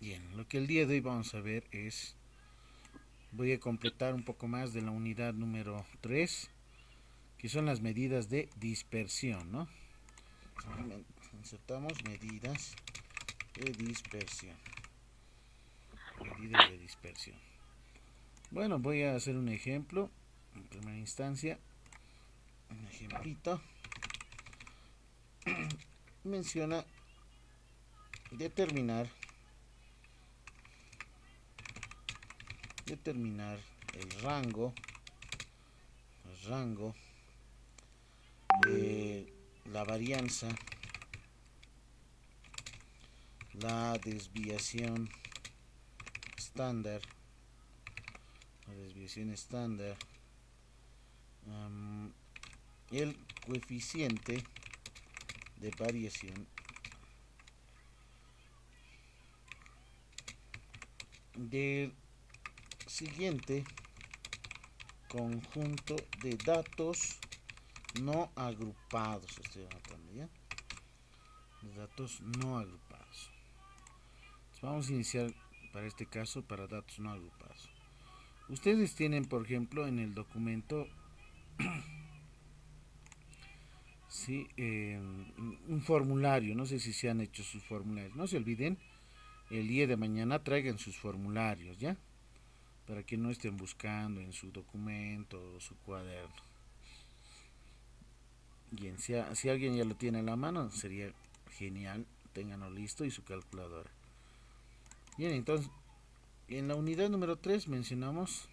Bien, lo que el día de hoy vamos a ver es, voy a completar un poco más de la unidad número 3, que son las medidas de dispersión, ¿no? Insertamos medidas de dispersión. Medidas de dispersión. Bueno, voy a hacer un ejemplo. En primera instancia, un ejemplito. Menciona determinar el rango, la varianza, la desviación estándar, el coeficiente de variación del siguiente conjunto de datos no agrupados. Estoy anotando ya. Datos no agrupados. Entonces vamos a iniciar para este caso para datos no agrupados. Ustedes tienen, por ejemplo, en el documento sí, un formulario. No sé si se han hecho sus formularios. No se olviden, el día de mañana traigan sus formularios, ¿ya? Para que no estén buscando en su documento o su cuaderno. Bien, si alguien ya lo tiene en la mano, sería genial. Ténganlo listo y su calculadora. Bien, entonces, en la unidad número 3 mencionamos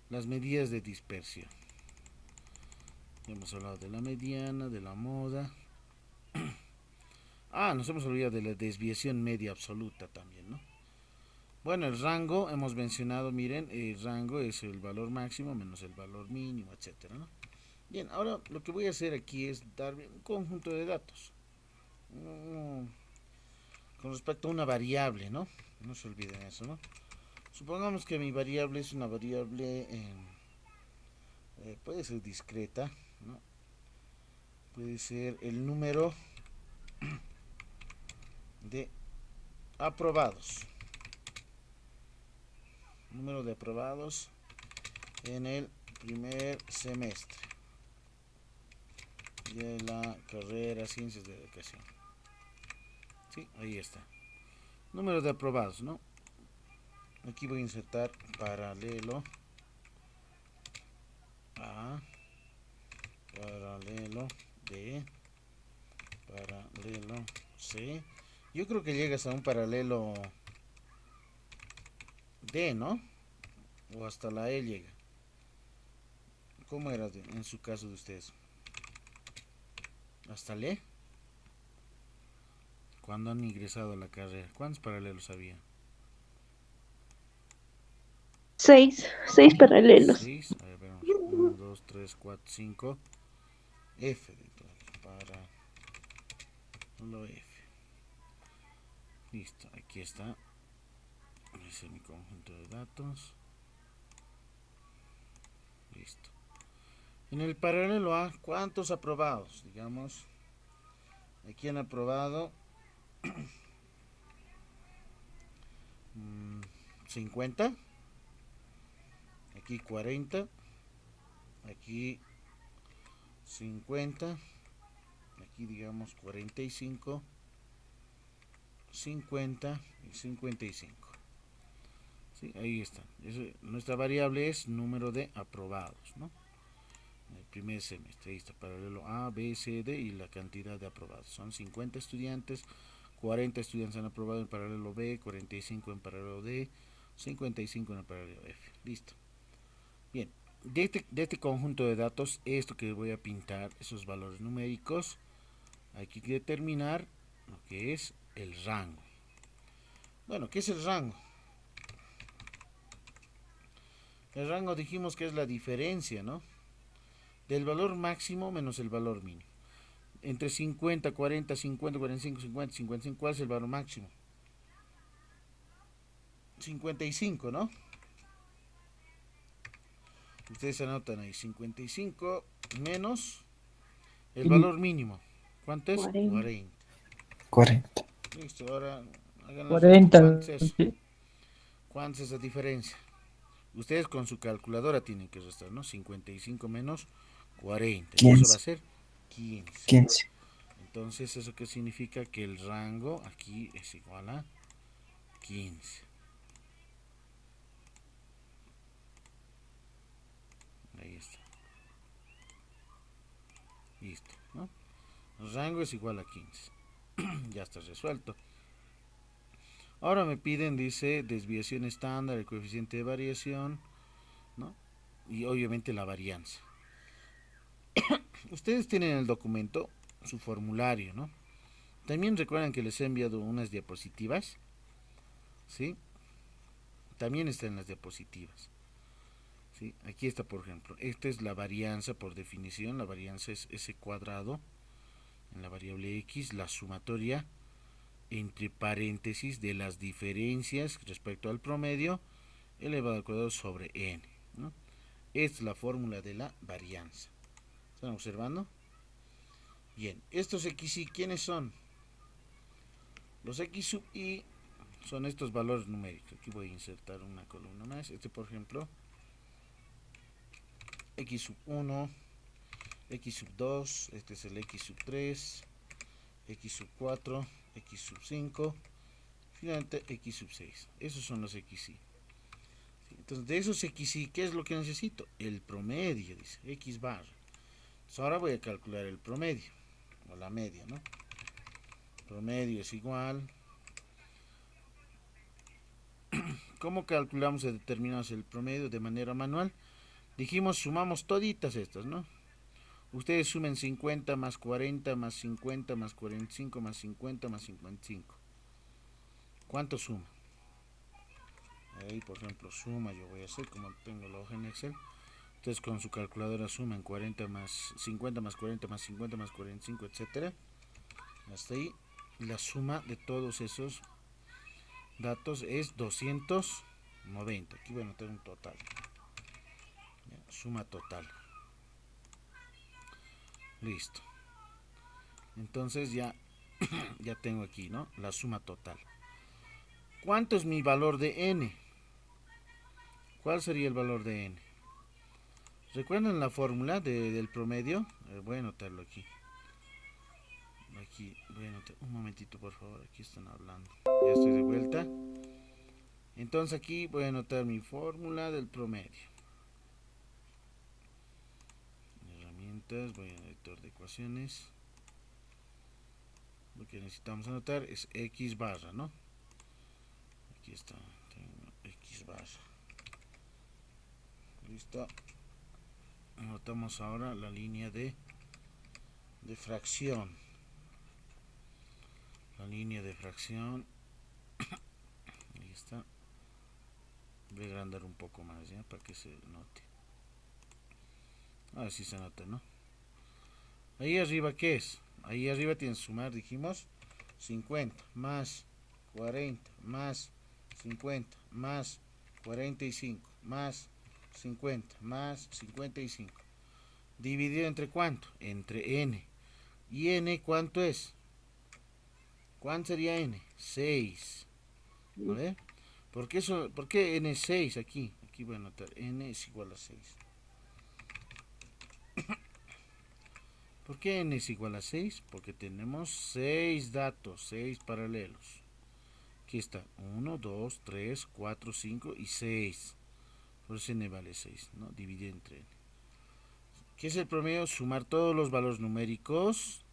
las medidas de dispersión. Hemos hablado de la mediana, de la moda. Nos hemos olvidado de la desviación media absoluta también, ¿no? Bueno, el rango, hemos mencionado, miren, el rango es el valor máximo menos el valor mínimo, etcétera, ¿no? Bien, ahora lo que voy a hacer aquí es darme un conjunto de datos. Con respecto a una variable, ¿no? No se olviden eso, ¿no? Supongamos que mi variable es una variable, puede ser discreta, ¿no? Puede ser el número de aprobados. Número de aprobados en el primer semestre de la carrera Ciencias de Educación. Sí, ahí está. Número de aprobados, ¿no? Aquí voy a insertar paralelo A, paralelo B, paralelo C. Yo creo que llegas a un paralelo D, ¿no? O hasta la E llega. ¿Cómo era en su caso de ustedes? ¿Hasta la E? Cuando han ingresado a la carrera, ¿cuántos paralelos había? Seis paralelos. 6. A ver, veamos. 1, 2, 3, 4, 5. F de todo. Paralelo F. Listo, aquí está. Ese es mi conjunto de datos. Listo. En el paralelo A, ¿cuántos aprobados? Digamos, aquí han aprobado 50. Aquí 40. Aquí 50. Aquí digamos 45. 50 y 55. Sí, ahí está. Nuestra variable es número de aprobados, ¿no? El primer semestre, ahí está, paralelo A, B, C, D y la cantidad de aprobados. Son 50 estudiantes, 40 estudiantes han aprobado en paralelo B, 45 en paralelo D, 55 en el paralelo F. Listo. Bien, de este conjunto de datos, esto que voy a pintar, esos valores numéricos, hay que determinar lo que es el rango. Bueno, ¿qué es el rango? El rango dijimos que es la diferencia, ¿no? Del valor máximo menos el valor mínimo. Entre 50, 40, 50, 45, 50, 55, ¿cuál es el valor máximo? 55, ¿no? Ustedes anotan ahí, 55 menos el valor mínimo. ¿Cuánto es? 40. 40. 40. Listo, ahora Hagan el resto. 40. ¿Cuánto es eso? Sí. ¿Cuánto es esa diferencia? Ustedes con su calculadora tienen que restar, ¿no? 55 menos 40. Y eso va a 15. ser 15. 15. Entonces, ¿eso qué significa? Que el rango aquí es igual a 15. Ahí está. Listo, ¿no? El rango es igual a 15. Ya está resuelto. Ahora me piden, dice, desviación estándar, el coeficiente de variación, ¿no? Y obviamente la varianza. Ustedes tienen en el documento su formulario, ¿no? También recuerdan que les he enviado unas diapositivas, ¿sí? También está en las diapositivas, ¿sí? Aquí está, por ejemplo, esta es la varianza por definición, la varianza es s cuadrado en la variable x, la sumatoria entre paréntesis de las diferencias respecto al promedio elevado al cuadrado sobre n, ¿no? Esta es la fórmula de la varianza. ¿Están observando? Bien, estos x y, ¿quiénes son? Los x sub i son estos valores numéricos. Aquí voy a insertar una columna más. Este, por ejemplo, x sub 1, x sub 2, este es el x sub 3, x sub 4, x sub 5, finalmente x sub 6. Esos son los xy. Entonces, de esos xy, ¿qué es lo que necesito? El promedio, dice, x barra. Entonces, ahora voy a calcular el promedio, o la media, ¿no? Promedio es igual. ¿Cómo calculamos y determinamos el promedio de manera manual? Dijimos, sumamos toditas estas, ¿no? Ustedes sumen 50 más 40 más 50 más 45 más 50 más 55. ¿Cuánto suma? Ahí, por ejemplo, suma, yo voy a hacer como tengo la hoja en Excel. Entonces con su calculadora suman 40 más 50 más 40 más 50 más 45, etcétera. Hasta ahí. La suma de todos esos datos es 290. Aquí voy a meter un total. Ya, suma total. Listo. Entonces ya tengo aquí, ¿no? La suma total. ¿Cuánto es mi valor de n? ¿Cuál sería el valor de n? ¿Recuerdan la fórmula del promedio? Voy a anotarlo aquí. Aquí, voy a anotar. Un momentito, por favor. Aquí están hablando. Ya estoy de vuelta. Entonces aquí voy a anotar mi fórmula del promedio. Herramientas, voy a editor de ecuaciones. Lo que necesitamos anotar es x barra, ¿no? Aquí está. Tengo x barra. Listo. Anotamos ahora la línea de fracción. La línea de fracción. Ahí está. Voy a agrandar un poco más, ¿ya? Para que se note. Ahora sí se nota, ¿no? Ahí arriba, ¿qué es? Ahí arriba tienes que sumar, dijimos, 50 más 40 más 50 más 45 más 50 más 55. ¿Dividido entre cuánto? Entre n. ¿Y n cuánto es? ¿Cuánto sería n? 6. ¿Vale? ¿Por qué n es 6 aquí? Aquí voy a anotar n es igual a 6. ¿Por qué n es igual a 6? Porque tenemos 6 datos, 6 paralelos. Aquí está 1, 2, 3, 4, 5 y 6. Por eso n vale 6, ¿no? Dividido entre n. ¿Qué es el promedio? Sumar todos los valores numéricos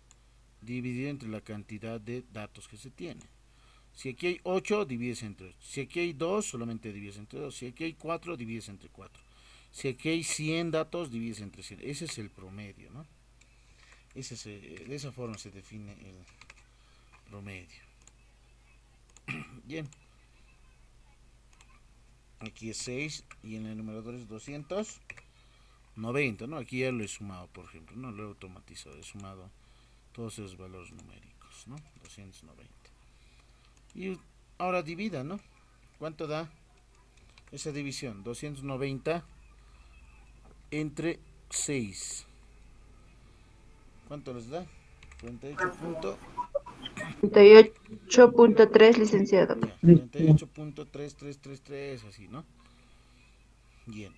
dividido entre la cantidad de datos que se tiene. Si aquí hay 8, divides entre 8. Si aquí hay 2, solamente divides entre 2. Si aquí hay 4, divides entre 4. Si aquí hay 100 datos, divides entre 100. Ese es el promedio, ¿no? De esa forma se define el promedio. Bien. Aquí es 6 y en el numerador es 290, ¿no? Aquí ya lo he sumado, por ejemplo, no lo he automatizado, he sumado todos esos valores numéricos, ¿no? 290. Y ahora divida, ¿no? ¿Cuánto da esa división? 290 entre 6. ¿Cuánto les da? 48 punto. 38. 48.3, licenciado. Ya, 48.3333, así, ¿no? Bien.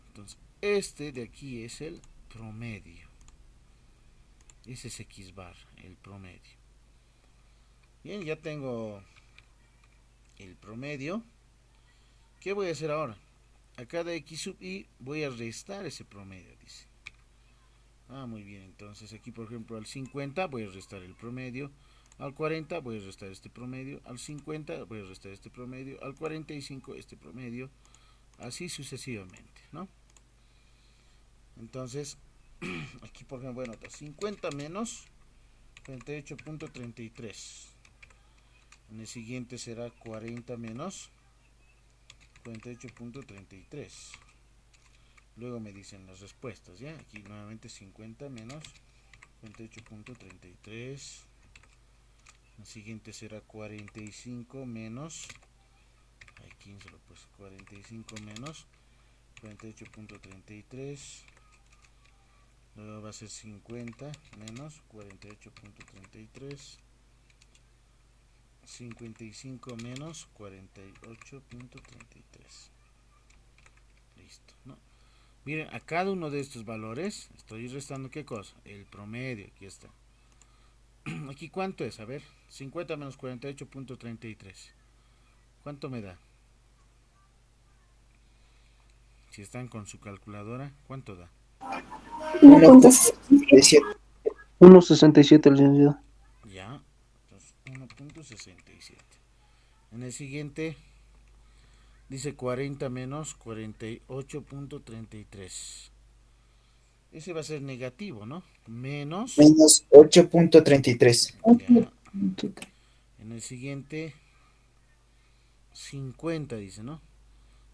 Entonces, este de aquí es el promedio. Ese es X bar, el promedio. Bien, ya tengo el promedio. ¿Qué voy a hacer ahora? A cada X sub I voy a restar ese promedio, dice. Muy bien, entonces aquí por ejemplo al 50 voy a restar el promedio, al 40 voy a restar este promedio, al 50 voy a restar este promedio, al 45 este promedio, así sucesivamente, ¿no? Entonces, aquí por ejemplo, bueno, 50 menos 48.33. En el siguiente será 40 menos 48.33. Luego me dicen las respuestas, ¿ya? Aquí nuevamente 50 menos 48.33. El siguiente será 45 menos, aquí se lo puse, 45 menos 48.33. Luego va a ser 50 menos 48.33. 55 menos 48.33. Listo, ¿no? Miren, a cada uno de estos valores estoy restando ¿qué cosa? El promedio, aquí está. Aquí cuánto es, a ver, 50 menos 48.33. ¿Cuánto me da? Si están con su calculadora, ¿cuánto da? 1.67. 1.67, licenciado. Ya, entonces 1.67. En el siguiente dice 40 menos 48.33. Ese va a ser negativo, ¿no? Menos. Menos 8.33. Ya. En el siguiente 50 dice, ¿no?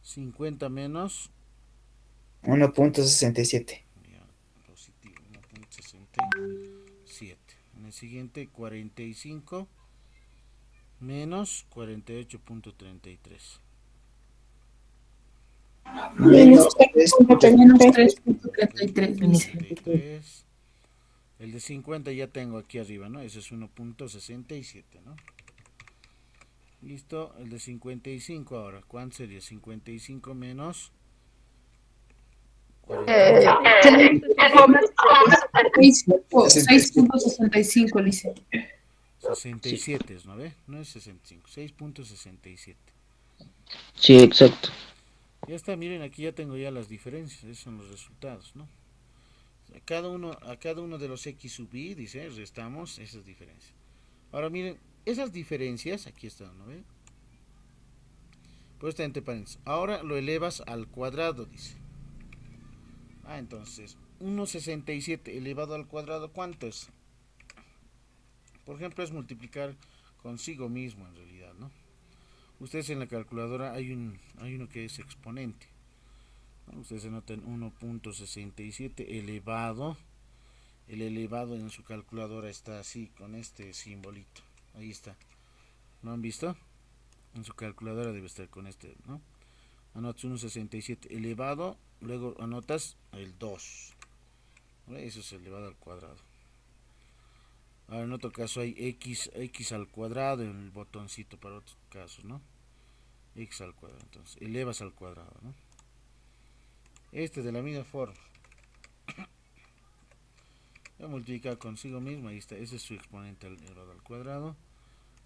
50 menos. 1.67. Ya, positivo, 1.67. En el siguiente 45 menos 48.33. Menos Menos 3.33. 3.33. El de 50 ya tengo aquí arriba, ¿no? Ese es 1.67, ¿no? Listo, el de 55 ahora. ¿Cuánto sería? 55 menos 6.65, dice. 67, ¿no ve? No es 65, 6.67. Sí, exacto. Ya está, miren, aquí ya tengo ya las diferencias, esos son los resultados, ¿no? A cada uno de los X sub I, dice, restamos esas diferencias. Ahora miren, esas diferencias, aquí están, ¿no ve? Pues está entre paréntesis. Ahora lo elevas al cuadrado, dice. Entonces, 1.67 elevado al cuadrado, ¿cuánto es? Por ejemplo, es multiplicar consigo mismo en realidad, ¿no? Ustedes en la calculadora hay uno que es exponente, ¿no? Ustedes anotan 1.67 elevado. El elevado en su calculadora está así, con este simbolito. Ahí está. ¿Lo han visto? En su calculadora debe estar con este, ¿no? Anotas 1.67 elevado, luego anotas el 2. ¿Vale? Eso es elevado al cuadrado. Ahora en otro caso hay x al cuadrado en el botoncito para otros casos, ¿no? X al cuadrado, entonces elevas al cuadrado, ¿no? Este de la misma forma. Voy a multiplicar consigo mismo, ahí está, ese es su exponente elevado al cuadrado.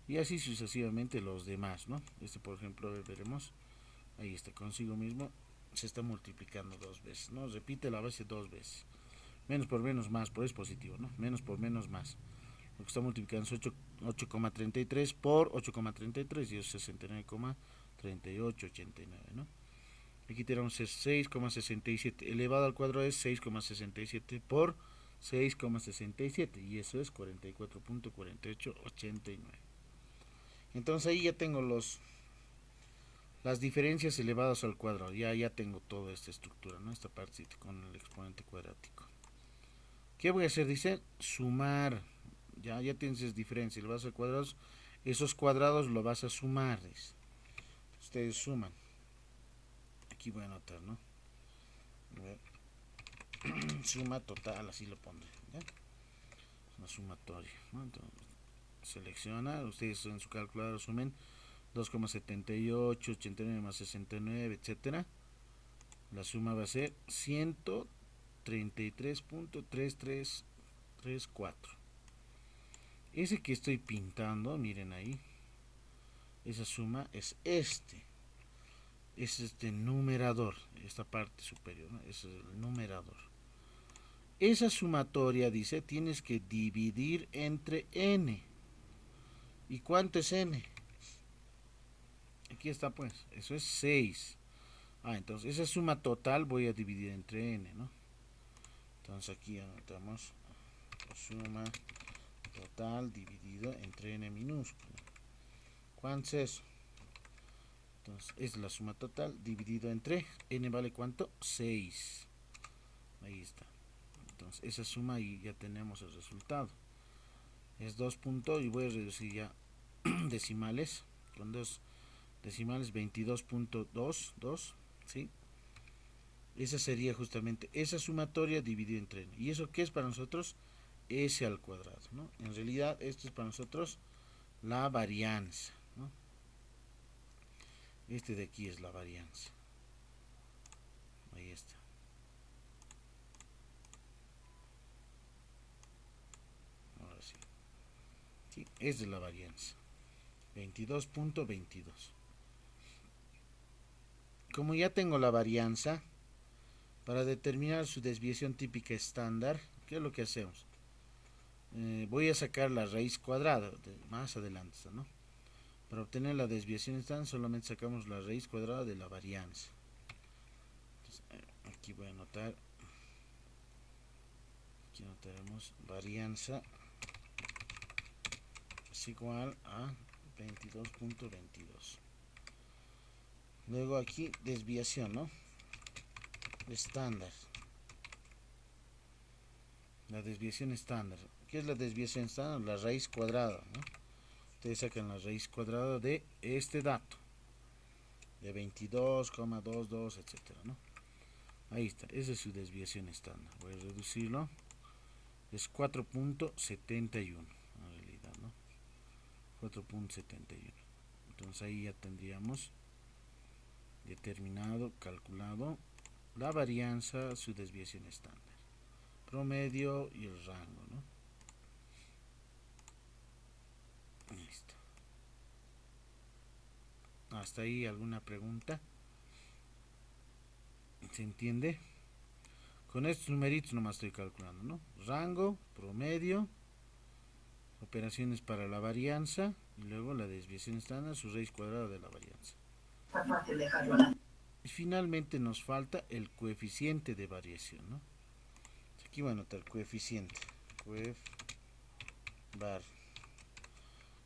Y así sucesivamente los demás, ¿no? Este por ejemplo, veremos. Ahí está, consigo mismo se está multiplicando dos veces, ¿no? Repite la base dos veces. Menos por menos más, pues es positivo, ¿no? Menos por menos más. Lo que está multiplicando es 8,33 por 8,33 y es 69,3889, ¿no? Aquí tenemos 6,67 elevado al cuadrado es 6,67 por 6,67 y eso es 44.4889. Entonces ahí ya tengo las diferencias elevadas al cuadrado, ya tengo toda esta estructura, ¿no? Esta parte con el exponente cuadrático. ¿Qué voy a hacer? Dice sumar. Ya tienes esas diferencias elevadas al cuadrado. Esos cuadrados lo vas a sumar. Dice. Ustedes suman. Aquí voy a anotar, ¿no? Suma total, así lo pondré. ¿Ya? sumatoria, ¿no? Entonces, selecciona, ustedes en su calculadora sumen 2,78, 89 más 69, etcétera. La suma va a ser 133.3334. Ese que estoy pintando, miren ahí, esa suma es este numerador, esta parte superior, ¿no? Ese es el numerador. Esa sumatoria, dice, tienes que dividir entre n. ¿Y cuánto es n? Aquí está, pues, eso es 6. Entonces esa suma total voy a dividir entre n, ¿no? Entonces aquí anotamos la suma total dividido entre n minúsculo. ¿Cuánto es eso? Entonces es la suma total dividido entre n vale ¿cuánto? 6. Ahí está. Entonces esa suma y ya tenemos el resultado. Es 2 puntos y voy a reducir ya decimales con 2 decimales 22.22, ¿sí? Esa sería justamente esa sumatoria dividida entre n. ¿Y eso qué es para nosotros? S al cuadrado, ¿no? En realidad esto es para nosotros la varianza, ¿no? Este de aquí es la varianza. Ahí está. Ahora sí. Sí, es de la varianza. 22.22. Como ya tengo la varianza, para determinar su desviación típica estándar, ¿qué es lo que hacemos? Voy a sacar la raíz cuadrada más adelante, ¿no? Para obtener la desviación estándar solamente sacamos la raíz cuadrada de la varianza. Entonces, aquí voy a anotar, aquí anotaremos varianza es igual a 22.22. Luego aquí desviación, ¿no? Estándar. La desviación estándar. ¿Qué es la desviación estándar? La raíz cuadrada, ¿no? Ustedes sacan la raíz cuadrada de este dato. De 22,22, etcétera, ¿no? Ahí está. Esa es su desviación estándar. Voy a reducirlo. Es 4.71 en realidad, ¿no? 4.71. Entonces ahí ya tendríamos determinado, calculado la varianza, su desviación estándar, promedio y el rango, ¿no? Listo. Hasta ahí alguna pregunta. ¿Se entiende? Con estos numeritos nomás estoy calculando, ¿no? Rango, promedio, operaciones para la varianza y luego la desviación estándar, su raíz cuadrada de la varianza. Y finalmente nos falta el coeficiente de variación, ¿no? Aquí voy a anotar coeficiente.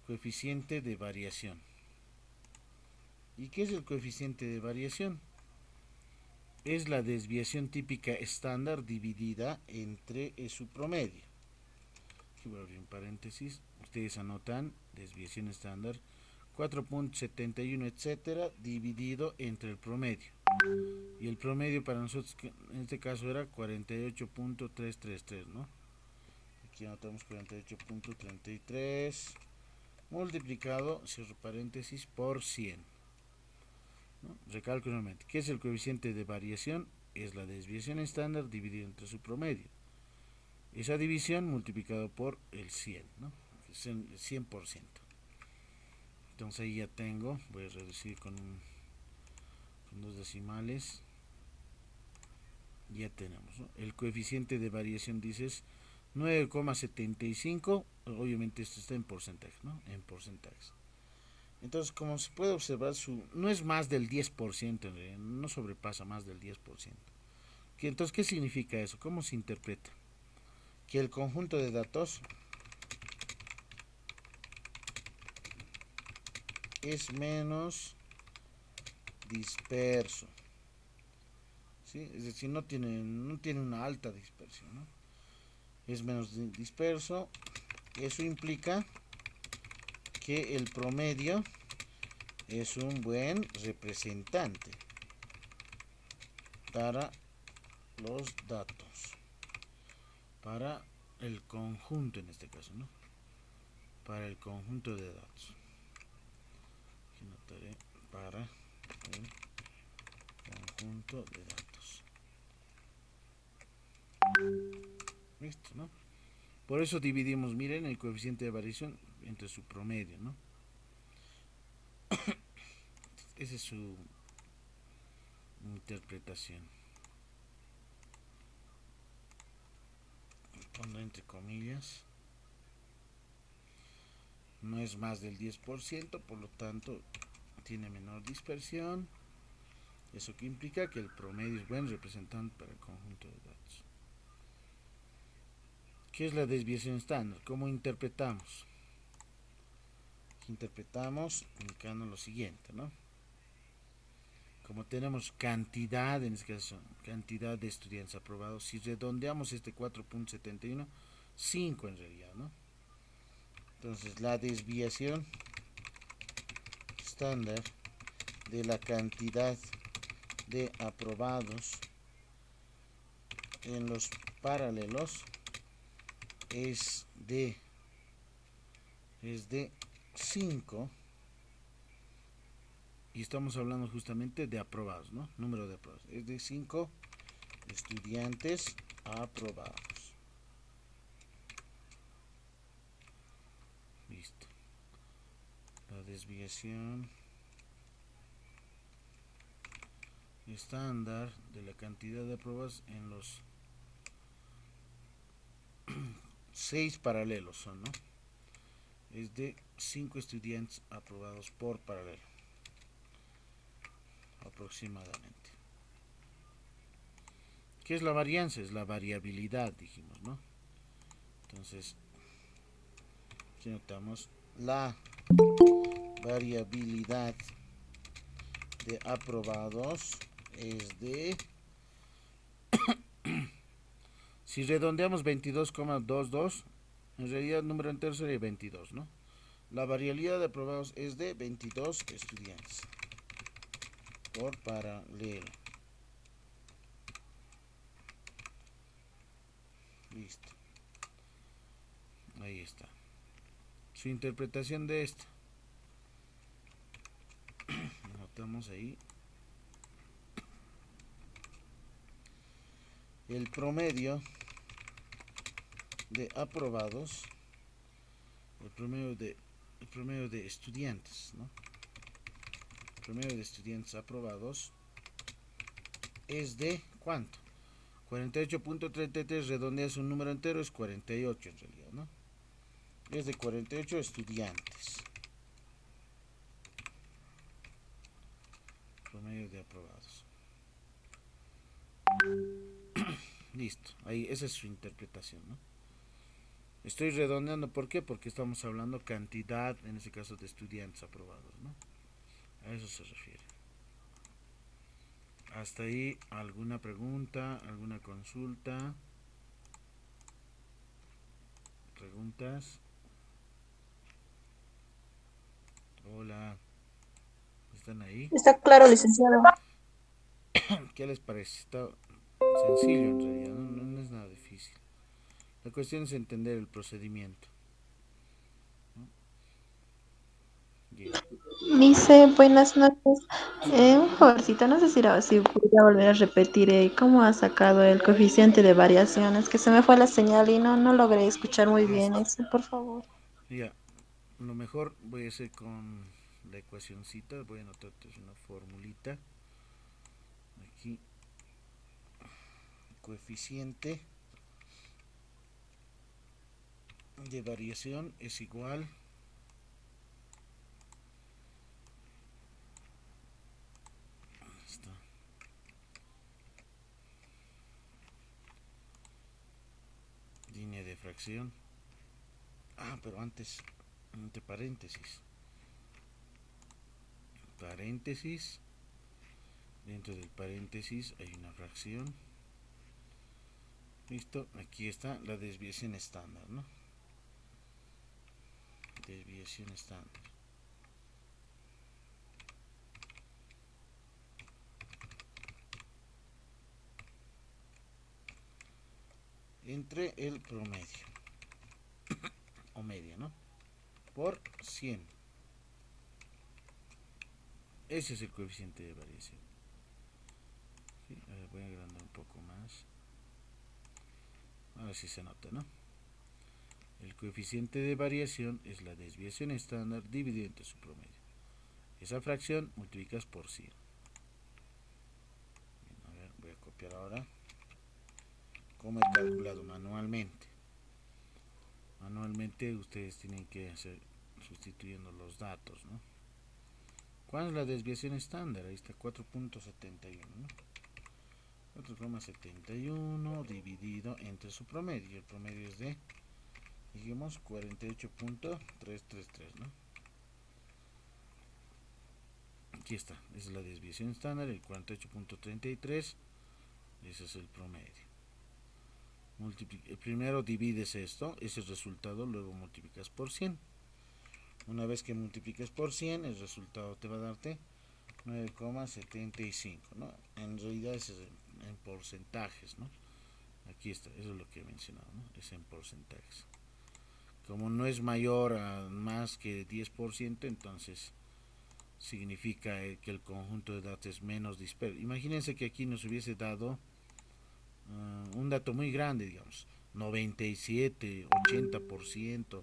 Coeficiente de variación. ¿Y qué es el coeficiente de variación? Es la desviación típica estándar dividida entre su promedio. Aquí voy a abrir un paréntesis. Ustedes anotan desviación estándar 4.71, etcétera, dividido entre el promedio. Y el promedio para nosotros en este caso era 48.333, ¿no? Aquí anotamos 48.33 multiplicado, cierro paréntesis, por 100, ¿no? Recalco nuevamente, ¿qué es el coeficiente de variación? Es la desviación estándar dividida entre su promedio. Esa división multiplicado por el 100, ¿no? Es el 100%. Entonces ahí ya tengo, voy a reducir con dos decimales. Ya tenemos, ¿no? El coeficiente de variación dices 9,75. Obviamente esto está en porcentaje, ¿no? En porcentajes. Entonces, como se puede observar, no es más del 10%, en realidad, no sobrepasa más del 10%. Entonces, ¿qué significa eso? ¿Cómo se interpreta? Que el conjunto de datos es menos disperso, ¿sí? Es decir, no tiene una alta dispersión, ¿no? Es menos disperso. Eso implica que el promedio es un buen representante para los datos, para el conjunto en este caso, ¿no? Para el conjunto de datos. Aquí notaré para el conjunto de datos. Listo, ¿no? Por eso dividimos, miren, el coeficiente de variación entre su promedio, ¿no? Esa es su interpretación. Pongo entre comillas. No es más del 10%, por lo tanto tiene menor dispersión. Eso que implica que el promedio es buen representante para el conjunto de datos. ¿Qué es la desviación estándar? ¿Cómo interpretamos? Interpretamos indicando lo siguiente, ¿no? Como tenemos cantidad, en este caso, cantidad de estudiantes aprobados, si redondeamos este 4.71, 5 en realidad, ¿no? Entonces, la desviación estándar de la cantidad de aprobados en los paralelos es de 5, y estamos hablando justamente de aprobados, ¿no? Número de aprobados. Es de 5 estudiantes aprobados. Listo. La desviación estándar de la cantidad de aprobados en los 6 paralelos son, ¿no? Es de 5 estudiantes aprobados por paralelo, aproximadamente. ¿Qué es la varianza? Es la variabilidad, dijimos, ¿no? Entonces, aquí notamos la variabilidad de aprobados es de, si redondeamos 22,22, en realidad el número entero sería 22, ¿no? La variabilidad de aprobados es de 22 estudiantes por paralelo. Listo. Ahí está. Su interpretación de esto. Anotamos ahí. El promedio de aprobados, el promedio de estudiantes, ¿no? El promedio de estudiantes aprobados es de ¿cuánto? 48.33, redondeas un número entero, es 48 en realidad, ¿no? Es de 48 estudiantes. Promedio de aprobados. Listo, ahí esa es su interpretación, ¿no? Estoy redondeando, ¿por qué? Porque estamos hablando cantidad, en este caso, de estudiantes aprobados, ¿no? A eso se refiere. Hasta ahí, ¿alguna pregunta? ¿Alguna consulta? ¿Preguntas? Hola, ¿están ahí? Está claro, licenciado. ¿Qué les parece? Está sencillo en realidad, no es nada difícil. La cuestión es entender el procedimiento, ¿no? Bien. Dice, buenas noches. Un favorcito, no sé si podría volver a repetir cómo ha sacado el coeficiente de variaciones, que se me fue la señal y no logré escuchar muy bien Listo. eso, por favor. Ya, lo mejor voy a hacer con la ecuacióncita, voy a anotar una formulita. Aquí, coeficiente de variación es igual está, línea de fracción. Pero antes, entre paréntesis, dentro del paréntesis hay una fracción. Listo, aquí está la desviación estándar, ¿no? Desviación estándar. entre el promedio o media, ¿no? Por 100. Ese es el coeficiente de variación. ¿Sí? A ver, voy a agrandar un poco más. Ahora sí se nota, ¿no? El coeficiente de variación es la desviación estándar dividida entre su promedio. Esa fracción multiplicas por 100. Bien, a ver, voy a copiar ahora. Como he calculado manualmente. Manualmente ustedes tienen que hacer sustituyendo los datos, ¿no? ¿Cuál es la desviación estándar? Ahí está 4.71, ¿no? 4,71 dividido entre su promedio. El promedio es de, digamos, 48.333, ¿no? Aquí está, esa es la desviación estándar, el 48.33, ese es el promedio. Primero divides esto, ese resultado, luego multiplicas por 100. Una vez que multipliques por 100, el resultado te va a darte 9,75, ¿no? En realidad es en porcentajes, ¿no? Aquí está, eso es lo que he mencionado, ¿no? Es en porcentajes. Como no es mayor a más que 10%, entonces significa que el conjunto de datos es menos disperso. Imagínense que aquí nos hubiese dado un dato muy grande, digamos, 97, 80%,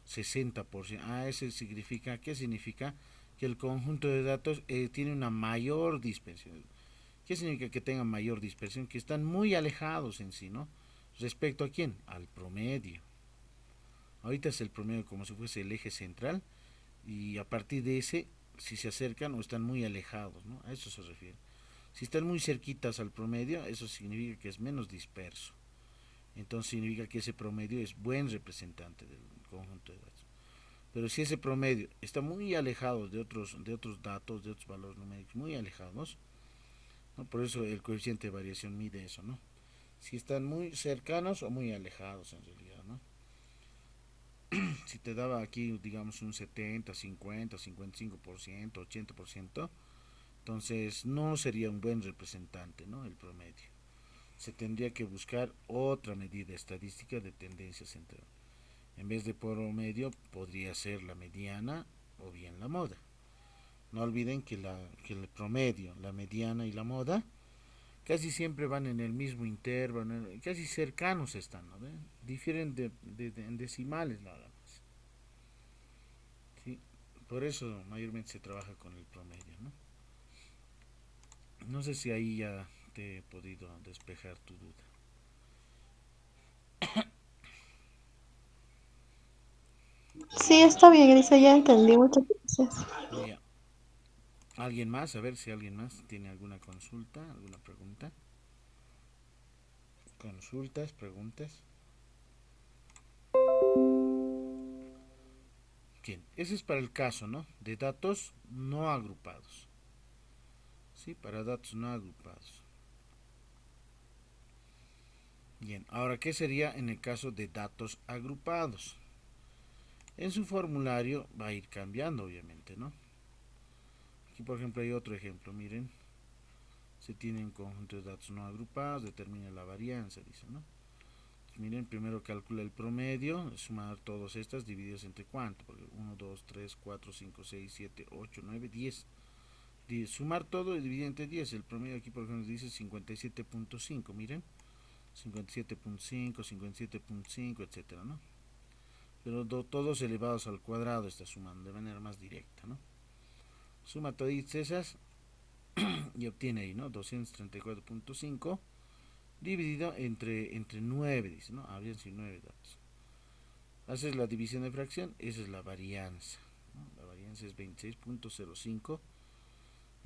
60%. Ese significa, ¿qué significa? Que el conjunto de datos tiene una mayor dispersión. ¿Qué significa que tengan mayor dispersión? Que están muy alejados en sí, ¿no? ¿Respecto a quién? Al promedio. Ahorita es el promedio como si fuese el eje central, y a partir de ese, si se acercan o están muy alejados, ¿no? A eso se refiere. Si están muy cerquitas al promedio, eso significa que es menos disperso. Entonces significa que ese promedio es buen representante del conjunto de datos. Pero si ese promedio está muy alejado de otros datos, de otros valores numéricos, muy alejados, ¿no? Por eso el coeficiente de variación mide eso, ¿no? Si están muy cercanos o muy alejados en realidad, ¿no? Si te daba aquí, digamos, un 70, 50, 55%, 80%, entonces no sería un buen representante, ¿no? El promedio. Se tendría que buscar otra medida estadística de tendencia central. En vez de promedio, podría ser la mediana o bien la moda. No olviden que el promedio, la mediana y la moda casi siempre van en el mismo intervalo, casi cercanos están, ¿no? Difieren en decimales nada más. ¿Sí? Por eso mayormente se trabaja con el promedio, ¿no? No sé si ahí ya te he podido despejar tu duda. Sí, está bien, Elisa, ya entendí. Muchas gracias. Ya. ¿Alguien más? A ver si alguien más tiene alguna consulta, alguna pregunta. Consultas, preguntas. Bien, ese es para el caso, ¿no? De datos no agrupados. Sí, para datos no agrupados. Bien, ahora, ¿qué sería en el caso de datos agrupados? En su formulario va a ir cambiando, obviamente, ¿no? Aquí, por ejemplo, hay otro ejemplo, miren. Se tiene un conjunto de datos no agrupados, determina la varianza, dice, ¿no? Pues miren, primero calcula el promedio, sumar todas estas divididos entre cuánto, porque 1, 2, 3, 4, 5, 6, 7, 8, 9, 10. Sumar todo y dividir entre 10. El promedio aquí, por ejemplo, dice 57.5, miren. 57.5, 57.5, etcétera, ¿no? Pero todos elevados al cuadrado está sumando de manera más directa, ¿no? Suma todas esas y obtiene ahí, ¿no? 234.5 dividido entre 9, dice, ¿no? Habrían sido 9 datos. Haces la división de fracción, esa es la varianza, ¿no? La varianza es 26.05,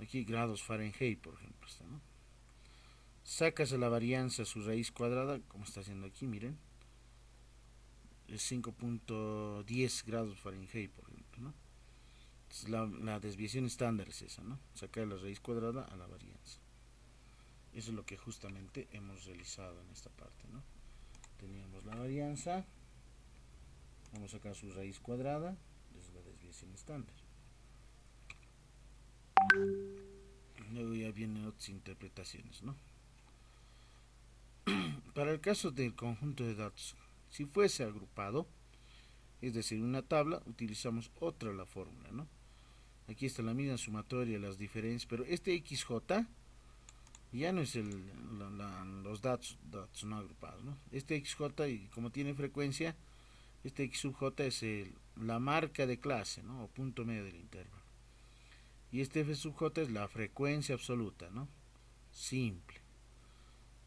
aquí grados Fahrenheit, por ejemplo, está, ¿no? Sacas a la varianza su raíz cuadrada, como está haciendo aquí, miren, es 5.10 grados Fahrenheit, por ejemplo, ¿no? Entonces, la desviación estándar es esa, ¿no? Sacar la raíz cuadrada a la varianza. Eso es lo que justamente hemos realizado en esta parte, ¿no? Teníamos la varianza, vamos a sacar su raíz cuadrada, es la desviación estándar. Luego ya vienen otras interpretaciones, ¿no? para el caso del conjunto de datos, si fuese agrupado, es decir, una tabla, utilizamos otra la fórmula, ¿no? Aquí está la misma sumatoria, las diferencias, pero este XJ ya no es los datos no agrupados, ¿no? Este XJ, y como tiene frecuencia, este X sub J es la marca de clase, ¿no? O punto medio del intervalo. Y este F sub J es la frecuencia absoluta, ¿no? Simple.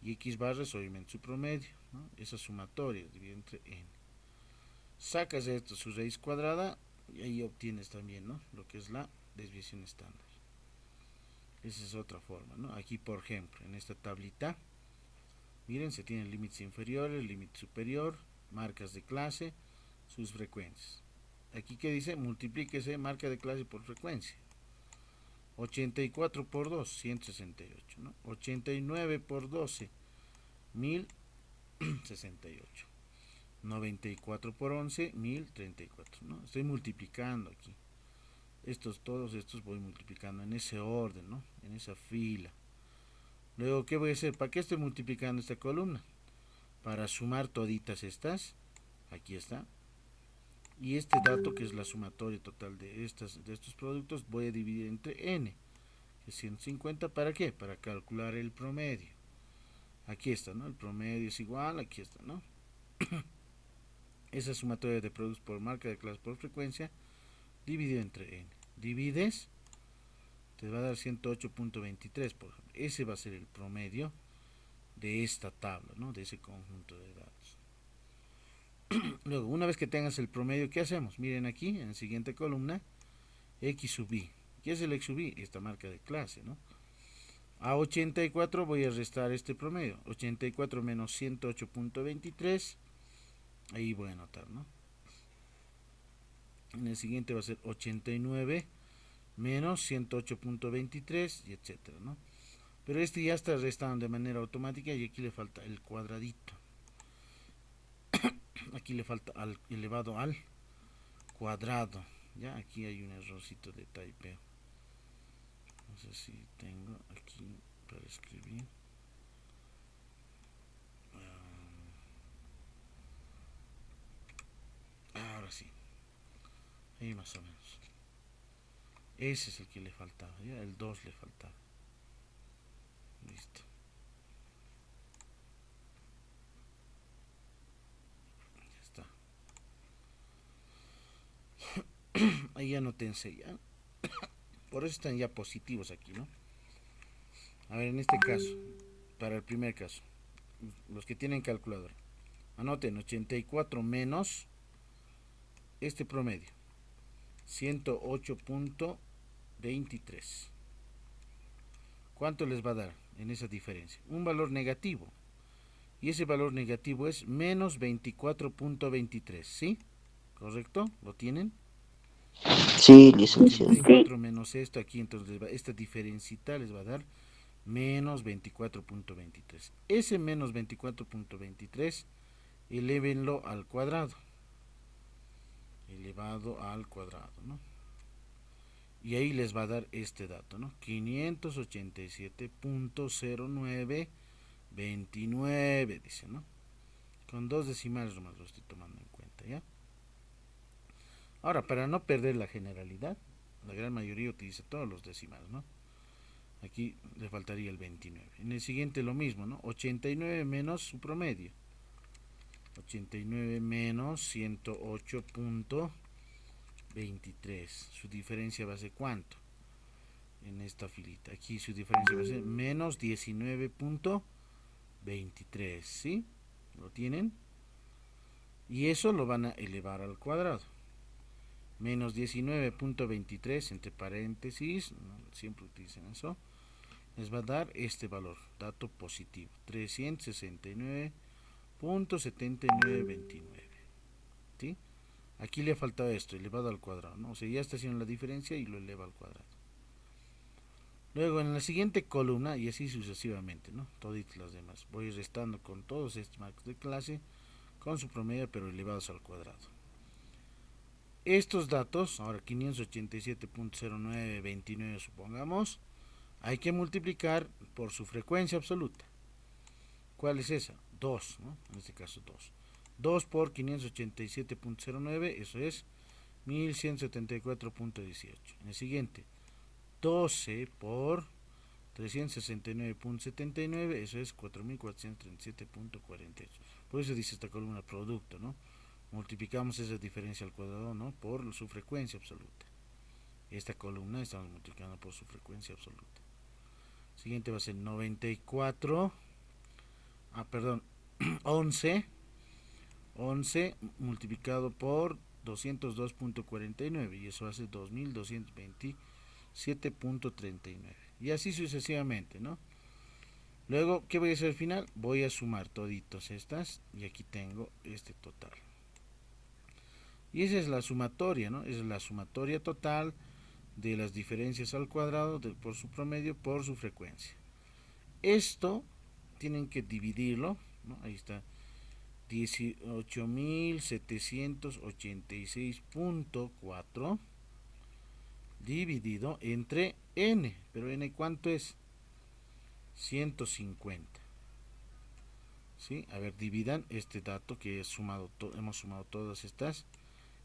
Y X barra es obviamente su promedio, ¿no? Esa sumatoria divide entre N. Sacas esto, su raíz cuadrada, y ahí obtienes también, ¿no? Lo que es la desviación estándar. Esa es otra forma, ¿no? Aquí, por ejemplo, en esta tablita, miren, se tienen límites inferiores, límite superior, marcas de clase, sus frecuencias. Aquí que dice, multiplíquese marca de clase por frecuencia. 84 por 2, 168, ¿no? 89 por 12, 1068. 94 por 11, 1034, ¿no? Estoy multiplicando aquí. Todos estos voy multiplicando en ese orden, ¿no? En esa fila. Luego, ¿qué voy a hacer? ¿Para qué estoy multiplicando esta columna? Para sumar toditas estas. Aquí está. Y este dato, que es la sumatoria total de estos productos, voy a dividir entre n, que es 150. ¿Para qué? Para calcular el promedio. Aquí está, ¿no? El promedio es igual, aquí está, ¿no? Esa sumatoria de productos por marca de clase por frecuencia, dividido entre n. Divides, te va a dar 108.23, por ejemplo. Ese va a ser el promedio de esta tabla, ¿no? De ese conjunto de datos. Luego, una vez que tengas el promedio, ¿qué hacemos? Miren aquí, en la siguiente columna, X sub I. ¿Qué es el X sub I? Esta marca de clase, ¿no? A 84 voy a restar este promedio. 84 menos 108.23. Ahí voy a anotar, ¿no? En el siguiente va a ser 89 menos 108.23 y etcétera, ¿no? Pero este ya está restado de manera automática y aquí le falta el cuadradito. Aquí le falta elevado al cuadrado. Ya aquí hay un errorcito de typeo. No sé si tengo aquí para escribir. Ahora sí. Ahí más o menos. Ese es el que le faltaba. Ya el 2 le faltaba. Listo. Ahí ya no te enseña. Por eso están ya positivos aquí, ¿no? A ver, en este caso, para el primer caso, los que tienen calculadora, anoten 84 menos este promedio, 108.23. ¿Cuánto les va a dar en esa diferencia? Un valor negativo. Y ese valor negativo es menos 24.23, ¿sí? ¿Correcto? ¿Lo tienen? Sí, licenciado. 84 menos esto aquí, entonces esta diferencita les va a dar menos 24.23. Ese menos 24.23 elévenlo al cuadrado. Elevado al cuadrado, ¿no? Y ahí les va a dar este dato, ¿no? 587.0929, dice, ¿no? Con 2 decimales nomás lo estoy tomando en cuenta, ¿ya? Ahora, para no perder la generalidad, la gran mayoría utiliza todos los decimales, ¿no? Aquí le faltaría el 29. En el siguiente lo mismo, ¿no? 89 menos su promedio. 89 menos 108.23. Su diferencia va a ser ¿cuánto? En esta filita. Aquí su diferencia va a ser menos 19.23. ¿Sí? ¿Lo tienen? Y eso lo van a elevar al cuadrado. Menos 19.23 entre paréntesis, siempre utilicen eso, les va a dar este valor, dato positivo, 369.7929. ¿Sí? Aquí le ha faltado esto, elevado al cuadrado, ¿no? O sea, ya está haciendo la diferencia y lo eleva al cuadrado. Luego en la siguiente columna, y así sucesivamente, ¿no? Todas las demás. Voy restando con todos estos marcos de clase, con su promedio, pero elevados al cuadrado. Estos datos, ahora 587.0929 supongamos, hay que multiplicar por su frecuencia absoluta. ¿Cuál es esa? 2, ¿no? En este caso 2. 2 por 587.09, eso es 1174.18. En el siguiente, 12 por 369.79, eso es 4437.48. Por eso dice esta columna producto, ¿no? Multiplicamos esa diferencia al cuadrado, ¿no? Por su frecuencia absoluta. Esta columna estamos multiplicando por su frecuencia absoluta. Siguiente va a ser 94, perdón, 11 multiplicado por 202.49 y eso hace 2227.39 y así sucesivamente, ¿no? Luego, ¿qué voy a hacer al final? Voy a sumar toditos estas y aquí tengo este total. Y esa es la sumatoria, ¿no? Esa es la sumatoria total de las diferencias al cuadrado por su promedio por su frecuencia. Esto tienen que dividirlo, ¿no? Ahí está, 18.786.4 dividido entre n, pero n ¿cuánto es? 150. ¿Sí? A ver, dividan este dato que hemos sumado todas estas,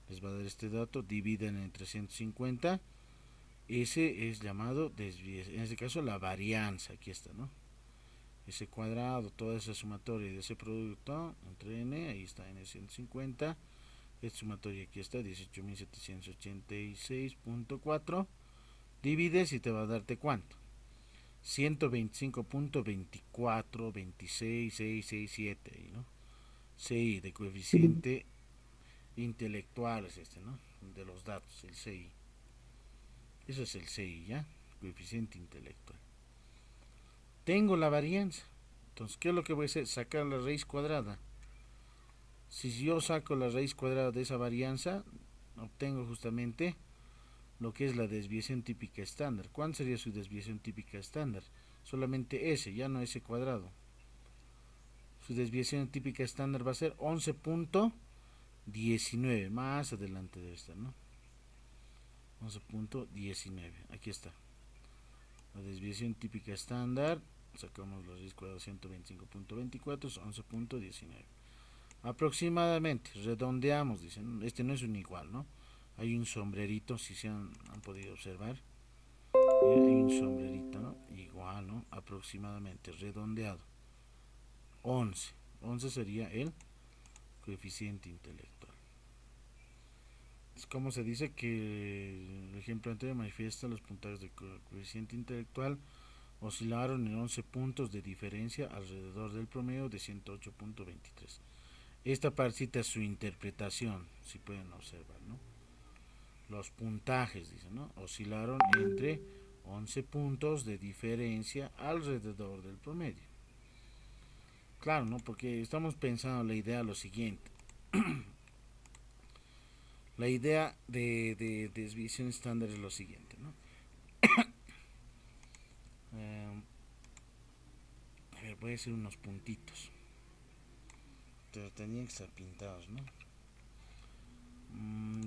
les va a dar este dato, dividan entre 150, ese es llamado desviación, en este caso la varianza, aquí está, ¿no? Ese cuadrado, toda esa sumatoria de ese producto entre n, ahí está n 150, esta sumatoria aquí está 18.786.4, divides y te va a darte ¿cuánto? 125.24, 26, 667, ahí, ¿no? CI de coeficiente intelectual es este, ¿no? De los datos, el CI. Eso es el CI, ¿ya? Coeficiente intelectual. Tengo la varianza. Entonces, ¿qué es lo que voy a hacer? Sacar la raíz cuadrada. Si yo saco la raíz cuadrada de esa varianza, obtengo justamente lo que es la desviación típica estándar. ¿Cuánto sería su desviación típica estándar? Solamente S, ya no S cuadrado. Su desviación típica estándar va a ser 11.19, más adelante de esta, ¿no? 11.19, aquí está. La desviación típica estándar, sacamos la raíz cuadrada 125.24, es 11.19. Aproximadamente, redondeamos, dicen, este no es un igual, ¿no? Hay un sombrerito, si se han podido observar. Hay un sombrerito, ¿no? Igual, ¿no? Aproximadamente, redondeado. 11. 11 sería el coeficiente intelectual. Es como se dice que el ejemplo anterior manifiesta los puntajes de coeficiente intelectual oscilaron en 11 puntos de diferencia alrededor del promedio de 108.23. Esta partita es su interpretación, si pueden observar, ¿no? Los puntajes, dicen, ¿no? Oscilaron entre 11 puntos de diferencia alrededor del promedio. Claro, ¿no? Porque estamos pensando la idea lo siguiente. La idea de desviación estándar es lo siguiente, ¿no? A ver, voy a hacer unos puntitos. Pero tenían que estar pintados, ¿no?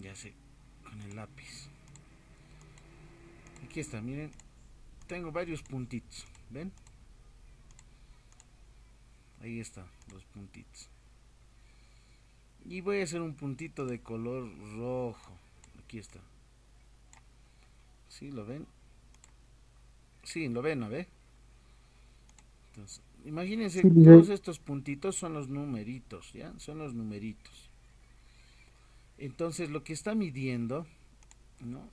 Ya sé, con el lápiz. Aquí está, miren. Tengo varios puntitos, ¿ven? Ahí está, los puntitos. Y voy a hacer un puntito de color rojo. Aquí está. ¿Sí lo ven? Sí, lo ven, ¿no ve? Entonces, imagínense, todos estos puntitos son los numeritos, ¿ya? Son los numeritos. Entonces, lo que está midiendo, ¿no?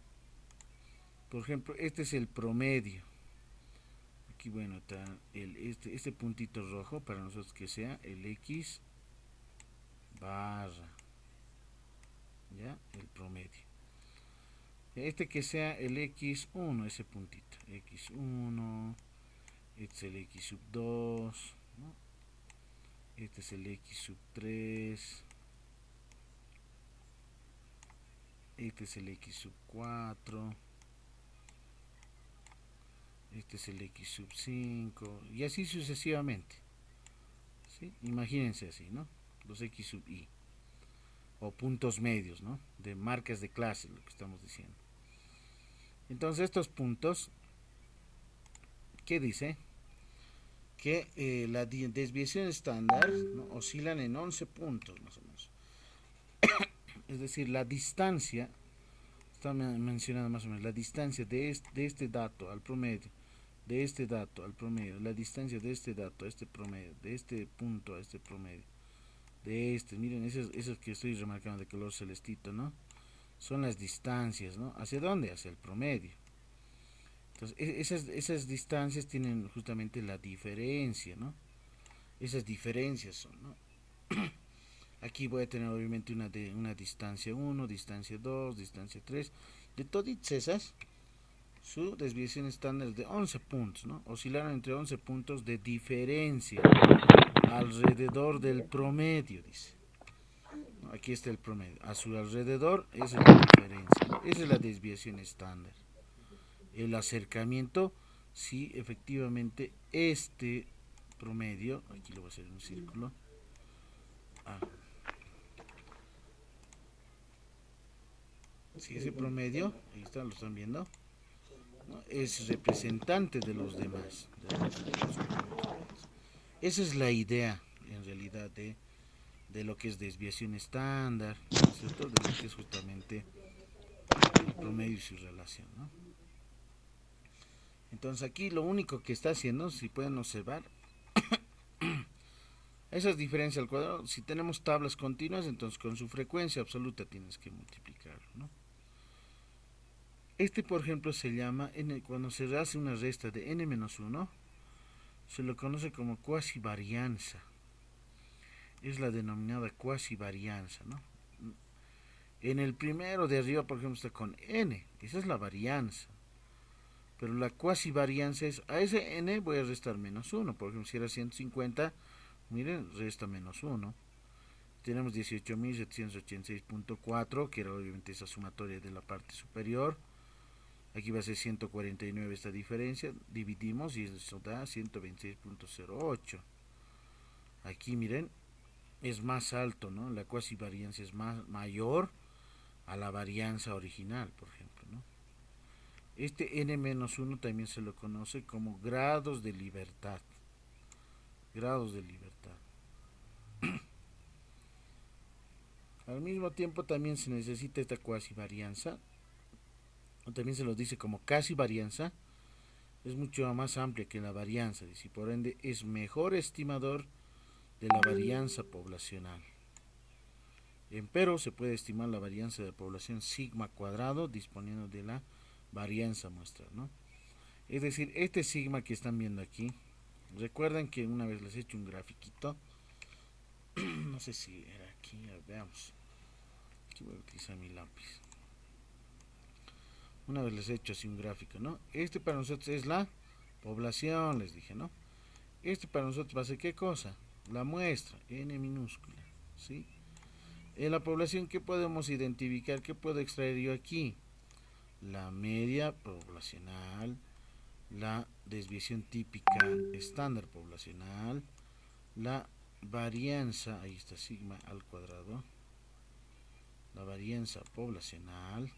Por ejemplo, este es el promedio. Aquí, bueno, está este puntito rojo, para nosotros que sea el X barra, ¿ya? El promedio. Este que sea el X1, ese puntito. X1, este es el X sub 2, ¿no? Este es el X sub 3. Este es el X sub 4. Este es el X sub 5. Y así sucesivamente. ¿Sí? Imagínense así, ¿no? Los X sub I. O puntos medios, ¿no? De marcas de clase, lo que estamos diciendo. Entonces estos puntos, ¿qué dice? que la desviación estándar, ¿no?, oscilan en 11 puntos más o menos. Es decir, la distancia, está mencionada más o menos, la distancia de este dato al promedio, de este dato al promedio, la distancia de este dato a este promedio, de este punto a este promedio, de este, miren, esos que estoy remarcando de color celestito, ¿no? Son las distancias, ¿no? ¿Hacia dónde? Hacia el promedio. Entonces, esas distancias tienen justamente la diferencia, ¿no? Esas diferencias son, ¿no? Aquí voy a tener obviamente una distancia 1, distancia 2, distancia 3. De todas esas, su desviación estándar es de 11 puntos, ¿no? Oscilaron entre 11 puntos de diferencia alrededor del promedio, dice. ¿No? Aquí está el promedio. A su alrededor, esa es la diferencia, ¿no? Esa es la desviación estándar. El acercamiento, sí, efectivamente, este promedio, aquí lo voy a hacer en un círculo. Si ese promedio, ahí está, lo están viendo, ¿no?, es representante de los demás. Esa es la idea, en realidad, de lo que es desviación estándar, ¿no es cierto?, de lo que es justamente el promedio y su relación, ¿no? Entonces aquí lo único que está haciendo, si pueden observar, esas diferencias al cuadrado, si tenemos tablas continuas, entonces con su frecuencia absoluta tienes que multiplicarlo, ¿no? Este, por ejemplo, se llama, cuando se hace una resta de n-1, se lo conoce como cuasivarianza. Es la denominada cuasivarianza, ¿no? En el primero de arriba, por ejemplo, está con n, esa es la varianza. Pero la cuasivarianza es, a ese n voy a restar -1, por ejemplo, si era 150, miren, resta -1. Tenemos 18.786.4, que era obviamente esa sumatoria de la parte superior. Aquí va a ser 149 esta diferencia, dividimos y eso da 126.08. Aquí miren, es más alto, ¿no? La cuasivarianza es mayor a la varianza original, por ejemplo, ¿no? Este n-1 también se lo conoce como grados de libertad. Grados de libertad. Al mismo tiempo también se necesita esta cuasivarianza, o también se lo dice como casi varianza, es mucho más amplia que la varianza, y por ende es mejor estimador de la varianza poblacional. Empero se puede estimar la varianza de población sigma cuadrado disponiendo de la varianza muestral, ¿no? Es decir, este sigma que están viendo aquí, recuerden que una vez les he hecho un grafiquito, no sé si era aquí, veamos, aquí voy a utilizar mi lápiz. Una vez les he hecho así un gráfico, ¿no? Este para nosotros es la población, les dije, ¿no? Este para nosotros va a ser ¿qué cosa? La muestra, n minúscula, ¿sí? En la población, ¿qué podemos identificar? ¿Qué puedo extraer yo aquí? La media poblacional, la desviación típica estándar poblacional, la varianza, ahí está sigma al cuadrado, la varianza poblacional,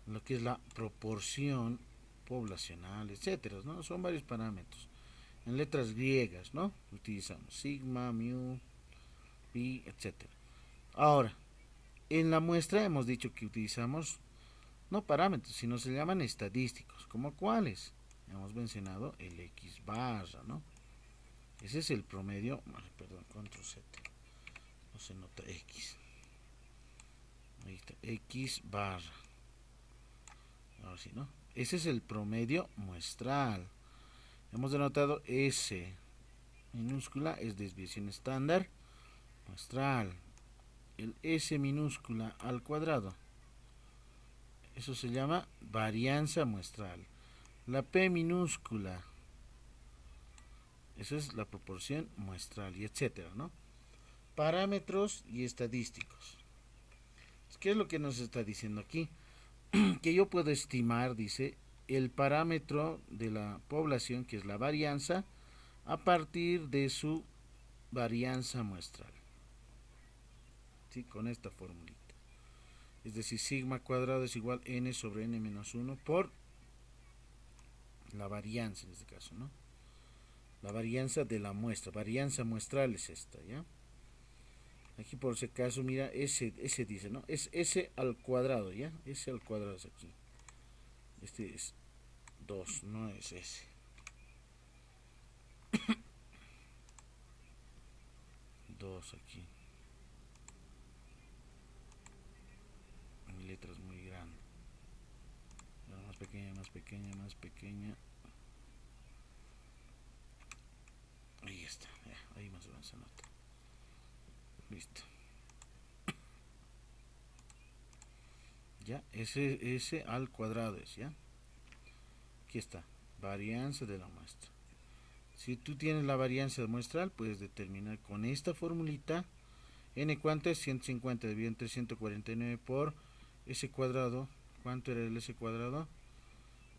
lo que es la proporción poblacional, etcétera, ¿no? Son varios parámetros. En letras griegas, ¿no? Utilizamos sigma, mu, pi, etcétera. Ahora, en la muestra hemos dicho que utilizamos no parámetros, sino se llaman estadísticos. ¿Como cuáles? Hemos mencionado el X barra, ¿no? Ese es el promedio, perdón, control Z, no se nota X. Ahí está, X barra. Ahora sí, ¿no? Ese es el promedio muestral. Hemos denotado S minúscula es desviación estándar muestral. El S minúscula al cuadrado, eso se llama varianza muestral. La P minúscula, esa es la proporción muestral, y etcétera, ¿no? Parámetros y estadísticos. ¿Qué es lo que nos está diciendo aquí? Que yo puedo estimar, dice, el parámetro de la población, que es la varianza, a partir de su varianza muestral. ¿Sí? Con esta formulita. Es decir, sigma cuadrado es igual n sobre n menos 1 por la varianza en este caso, ¿no? la varianza de la muestra, varianza muestral es esta, ¿ya? Aquí por si acaso, mira, S dice, ¿no? Es S al cuadrado, ¿ya? S al cuadrado es aquí. Este es 2, no es S. 2 aquí. Mi letra es muy grande. Más pequeña, más pequeña, más pequeña. Ahí está, ya, ahí más o menos se nota. Listo. Ya, S al cuadrado es, ¿ya? Aquí está, varianza de la muestra. Si tú tienes la varianza muestral, puedes determinar con esta formulita n cuánto es 150 dividido entre 149 por s cuadrado. ¿Cuánto era el s cuadrado?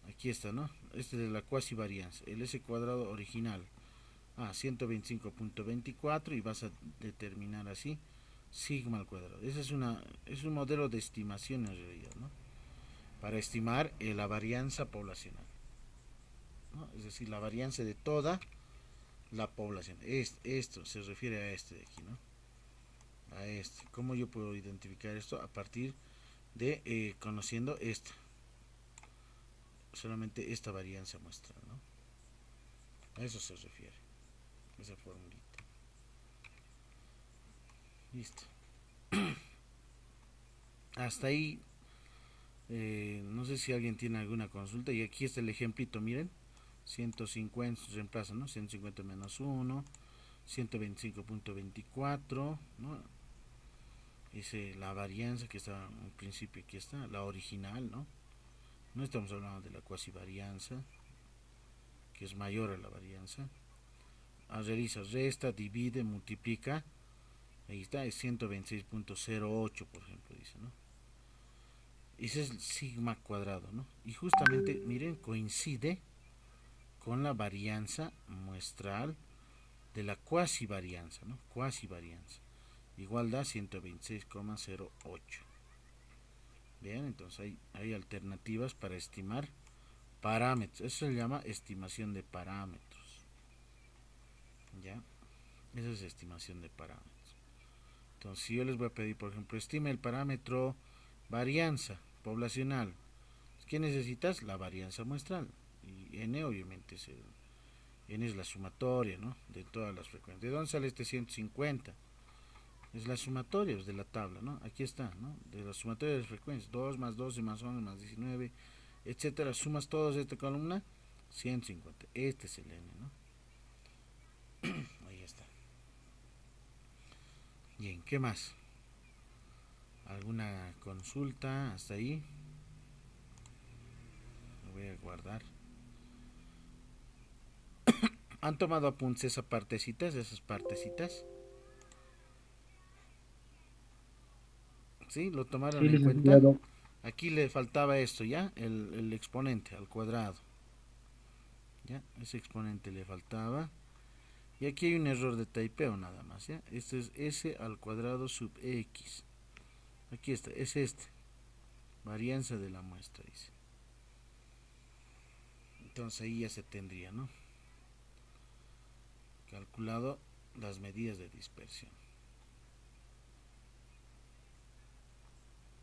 Aquí está, ¿no? Este es de la cuasi varianza, el s cuadrado original. 125.24 y vas a determinar así sigma al cuadrado. Ese es un modelo de estimación en realidad, ¿no? Para estimar la varianza poblacional, ¿no? Es decir, la varianza de toda la población. Esto se refiere a este de aquí, ¿no? A este. ¿Cómo yo puedo identificar esto? A partir de conociendo esta, solamente esta varianza muestral, ¿no? A eso se refiere esa formulita. Listo. Hasta ahí. No sé si alguien tiene alguna consulta. Y aquí está el ejemplito, miren. 150 reemplaza, ¿no? 150 menos 1. 125.24, ¿no? Es la varianza que está en principio, aquí está, la original, ¿no? No estamos hablando de la cuasi varianza, que es mayor a la varianza. Realiza, resta, divide, multiplica. Ahí está, es 126.08, por ejemplo, dice, ¿no? Ese es el sigma cuadrado, ¿no? Y justamente, miren, coincide con la varianza muestral de la cuasi varianza, ¿no? Cuasi varianza. Igual da 126,08. Bien, entonces hay alternativas para estimar parámetros. Eso se llama estimación de parámetros. ¿Ya? Esa es estimación de parámetros. Entonces, si yo les voy a pedir, por ejemplo, estime el parámetro varianza poblacional, ¿qué necesitas? La varianza muestral. Y n obviamente n es la sumatoria, ¿no? De todas las frecuencias. ¿De dónde sale este 150? Es la sumatoria de la tabla, ¿no? Aquí está, ¿no? De la sumatoria de las frecuencias, 2 más 12 más 11 más 19, etcétera. Sumas todos esta columna, 150. Este es el n, ¿no? Ahí está. Bien, ¿qué más? ¿Alguna consulta hasta ahí? Lo voy a guardar. ¿Han tomado apuntes esas partecitas? ¿Sí? ¿Lo tomaron en cuenta? Aquí le faltaba esto, ¿ya? El exponente al cuadrado. ¿Ya? Ese exponente le faltaba. Y aquí hay un error de typeo nada más, ¿ya? Este es s al cuadrado sub x. Aquí está, es este. Varianza de la muestra, dice. Entonces ahí ya se tendría, ¿no? Calculado las medidas de dispersión.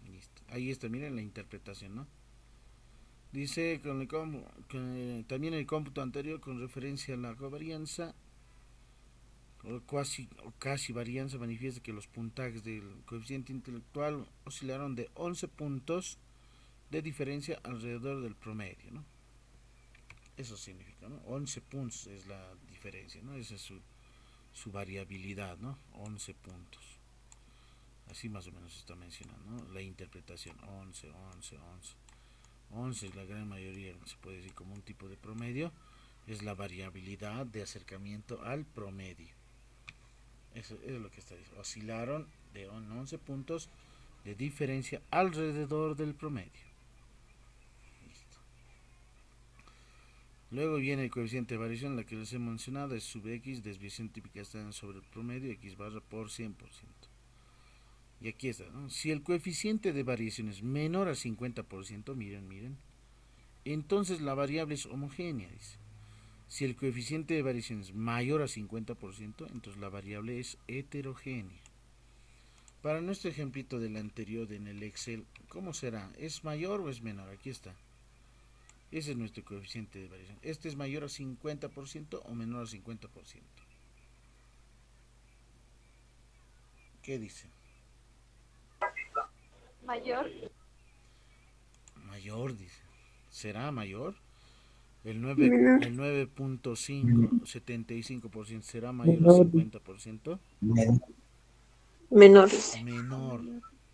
Listo. Ahí está, miren la interpretación, ¿no? Dice también el cómputo anterior con referencia a la covarianza o casi varianza manifiesta que los puntajes del coeficiente intelectual oscilaron de 11 puntos de diferencia alrededor del promedio, ¿no? Eso significa, ¿no? 11 puntos es la diferencia, ¿no? Esa es su variabilidad, ¿no? 11 puntos. Así más o menos se está mencionando, ¿no? La interpretación, 11. 11 es la gran mayoría, se puede decir como un tipo de promedio, es la variabilidad de acercamiento al promedio. Eso es lo que está diciendo. Oscilaron de 11 puntos de diferencia alrededor del promedio. Listo. Luego viene el coeficiente de variación, la que les he mencionado, es sub x, desviación típica estándar sobre el promedio, x barra por 100%. Y aquí está, ¿no? Si el coeficiente de variación es menor al 50%, miren, entonces la variable es homogénea, dice. Si el coeficiente de variación es mayor a 50%, entonces la variable es heterogénea. Para nuestro ejemplito del anterior en el Excel, ¿cómo será? ¿Es mayor o es menor? Aquí está. Ese es nuestro coeficiente de variación. ¿Este es mayor a 50% o menor a 50%? ¿Qué dicen? Mayor. Mayor, dice. ¿Será mayor? El Menor. 9.575% será mayor a 50%. Menor. Menor. Es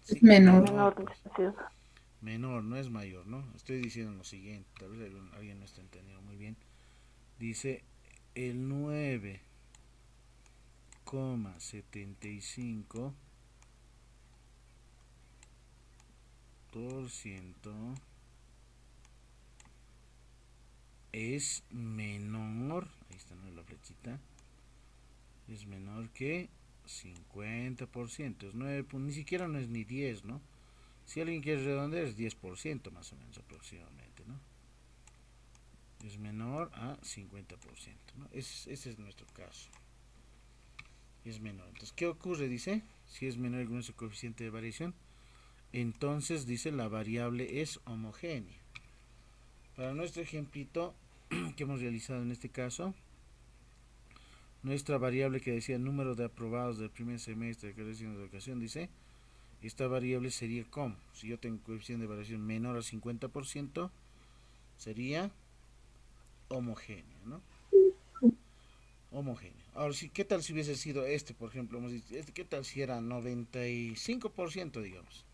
Sí, menor. menor, pues. Menor, no es mayor, ¿no? Estoy diciendo lo siguiente, tal vez alguien no está entendiendo muy bien. Dice el 9,75% es menor, ahí está, ¿no?, la flechita, es menor que 50%, es 9, ni siquiera no es ni 10, ¿no? Si alguien quiere redondear es 10% más o menos aproximadamente, ¿no? Es menor a 50%, ¿no? Ese es nuestro caso. Es menor. Entonces, ¿qué ocurre? Dice, si es menor que nuestro coeficiente de variación, entonces dice la variable es homogénea. Para nuestro ejemplito que hemos realizado en este caso, nuestra variable que decía número de aprobados del primer semestre de creación de educación, dice, esta variable sería como, si yo tengo coeficiente de variación menor a 50%, sería homogénea, ¿no? Homogénea. Ahora sí, ¿qué tal si hubiese sido este, por ejemplo? Hemos dicho, ¿qué tal si era 95%, digamos?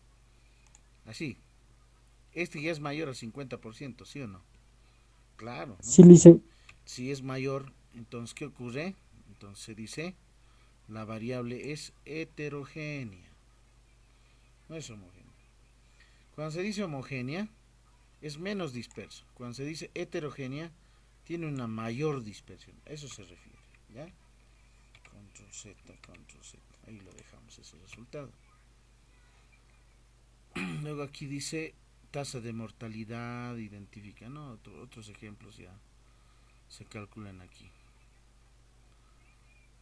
Así. Este ya es mayor al 50%, ¿sí o no? Claro, ¿no? Sí, lice. Si es mayor, entonces, ¿qué ocurre? Entonces se dice, la variable es heterogénea, no es homogénea. Cuando se dice homogénea, es menos disperso. Cuando se dice heterogénea, tiene una mayor dispersión. A eso se refiere, ¿ya? Control Z, Control Z. Ahí lo dejamos, ese resultado. Luego aquí dice tasa de mortalidad, identifica, ¿no? Otros ejemplos ya se calculan aquí.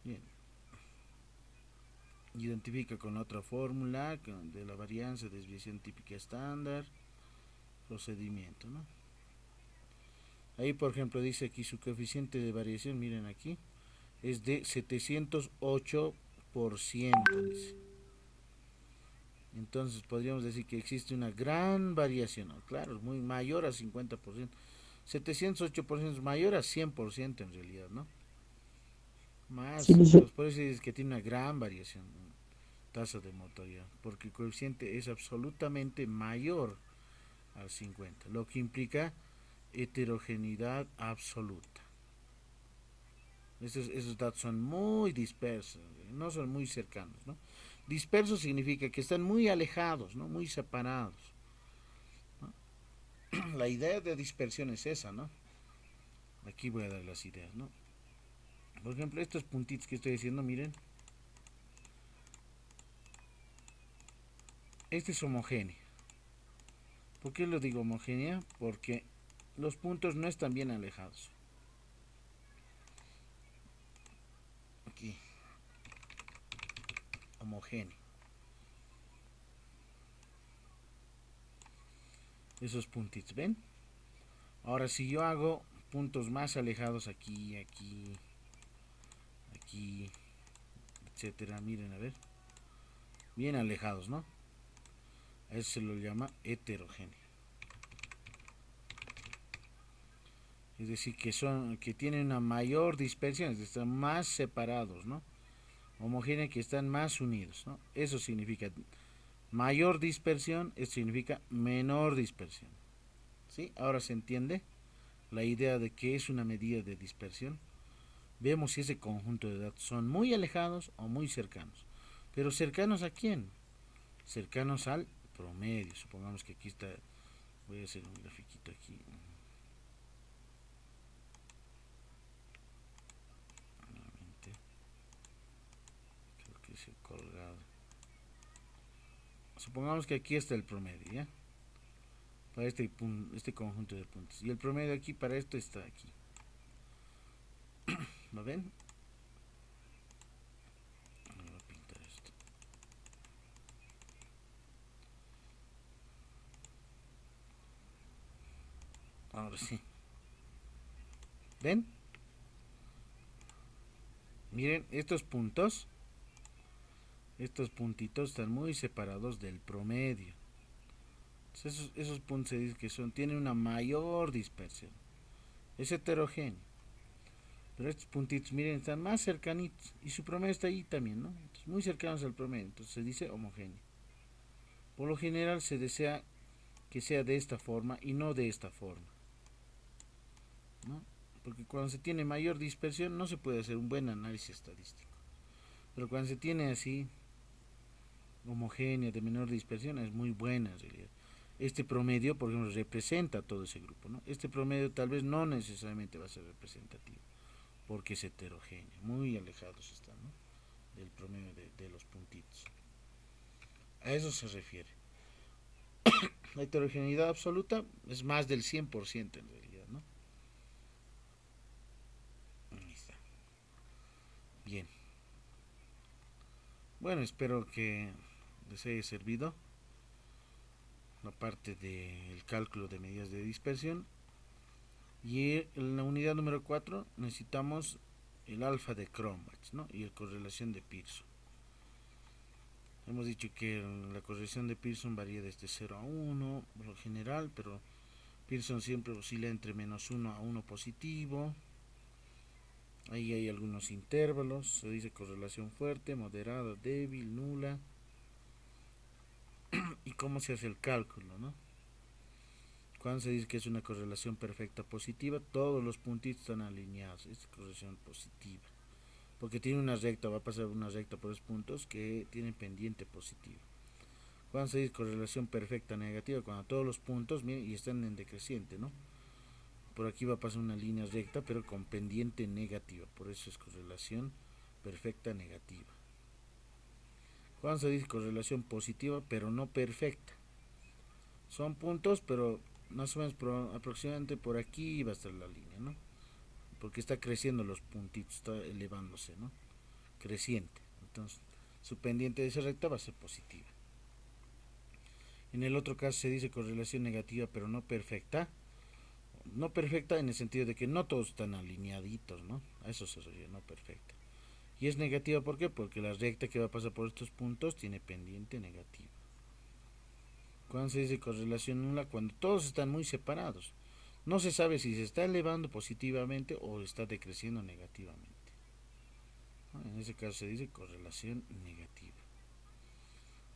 Bien. Identifica con otra fórmula de la varianza, desviación típica estándar, procedimiento, ¿no? Ahí, por ejemplo, dice aquí su coeficiente de variación, miren aquí, es de 708%, dice. Entonces podríamos decir que existe una gran variación, ¿no? Claro, es muy mayor a 50%. 708% es mayor a 100% en realidad, ¿no? Sí, Más, lice. entonces por eso es que tiene una gran variación, ¿no?, tasa de mortalidad, porque el coeficiente es absolutamente mayor al 50, lo que implica heterogeneidad absoluta. Esos datos son muy dispersos, no son muy cercanos, ¿no? Dispersos significa que están muy alejados, ¿no?, muy separados, ¿no? La idea de dispersión es esa, ¿no? Aquí voy a dar las ideas, ¿no? Por ejemplo, estos puntitos que estoy diciendo, miren, este es homogéneo. ¿Por qué lo digo homogénea? Porque los puntos no están bien alejados. Aquí, homogéneo. Esos puntitos, ¿ven? Ahora si yo hago puntos más alejados aquí, aquí, aquí, etcétera, miren, a ver, bien alejados, ¿no? A eso se lo llama heterogéneo. Es decir, que tienen una mayor dispersión, es decir, están más separados, ¿no? Homogénea, que están más unidos, ¿no? Eso significa mayor dispersión, eso significa menor dispersión. ¿Sí? Ahora se entiende la idea de que es una medida de dispersión. Vemos si ese conjunto de datos son muy alejados o muy cercanos. Pero ¿cercanos a quién? Cercanos al promedio. Supongamos que aquí está, voy a hacer un grafiquito aquí. Nuevamente, creo que es el colgado. Supongamos que aquí está el promedio, ¿ya? Para este conjunto de puntos. Y el promedio aquí para esto está aquí. ¿Lo ven? Voy a pintar esto. Ahora sí. ¿Ven? Miren, estos puntos, estos puntitos están muy separados del promedio. Entonces, esos puntos se dice que tienen una mayor dispersión. Es heterogéneo. Pero estos puntitos, miren, están más cercanitos. Y su promedio está ahí también, ¿no? Entonces, muy cercanos al promedio. Entonces se dice homogéneo. Por lo general se desea que sea de esta forma y no de esta forma, ¿no? Porque cuando se tiene mayor dispersión no se puede hacer un buen análisis estadístico. Pero cuando se tiene así, homogénea, de menor dispersión, es muy buena en realidad. Este promedio, por ejemplo, representa todo ese grupo, ¿no? Este promedio tal vez no necesariamente va a ser representativo, porque es heterogéneo, muy alejados están, ¿no?, del promedio de los puntitos. A eso se refiere. La heterogeneidad absoluta es más del 100% en realidad, ¿no? Ahí está. Bien. Bueno, espero que les haya servido la parte del cálculo de medidas de dispersión. Y en la unidad número 4 necesitamos el alfa de Cronbach, ¿no?, y la correlación de Pearson. Hemos dicho que la correlación de Pearson varía desde 0 a 1 por lo general, pero Pearson siempre oscila entre -1 a 1 positivo. Ahí hay algunos intervalos, se dice correlación fuerte, moderada, débil, nula. ¿Y cómo se hace el cálculo, no? Cuando se dice que es una correlación perfecta positiva, todos los puntitos están alineados, es correlación positiva. Porque tiene una recta, va a pasar una recta por los puntos que tiene pendiente positiva. Cuando se dice correlación perfecta negativa, cuando todos los puntos, miren, y están en decreciente, ¿no? Por aquí va a pasar una línea recta, pero con pendiente negativa, por eso es correlación perfecta negativa. Cuando se dice correlación positiva, pero no perfecta, son puntos, pero más o menos aproximadamente por aquí va a estar la línea, ¿no? Porque está creciendo los puntitos, está elevándose, ¿no? Creciente. Entonces, su pendiente de esa recta va a ser positiva. En el otro caso se dice correlación negativa, pero no perfecta. No perfecta en el sentido de que no todos están alineaditos, ¿no? A eso se refiere, no perfecta. Y es negativa, ¿por qué? Porque la recta que va a pasar por estos puntos tiene pendiente negativa. Cuando se dice correlación nula, cuando todos están muy separados, no se sabe si se está elevando positivamente o está decreciendo negativamente. En ese caso se dice correlación negativa.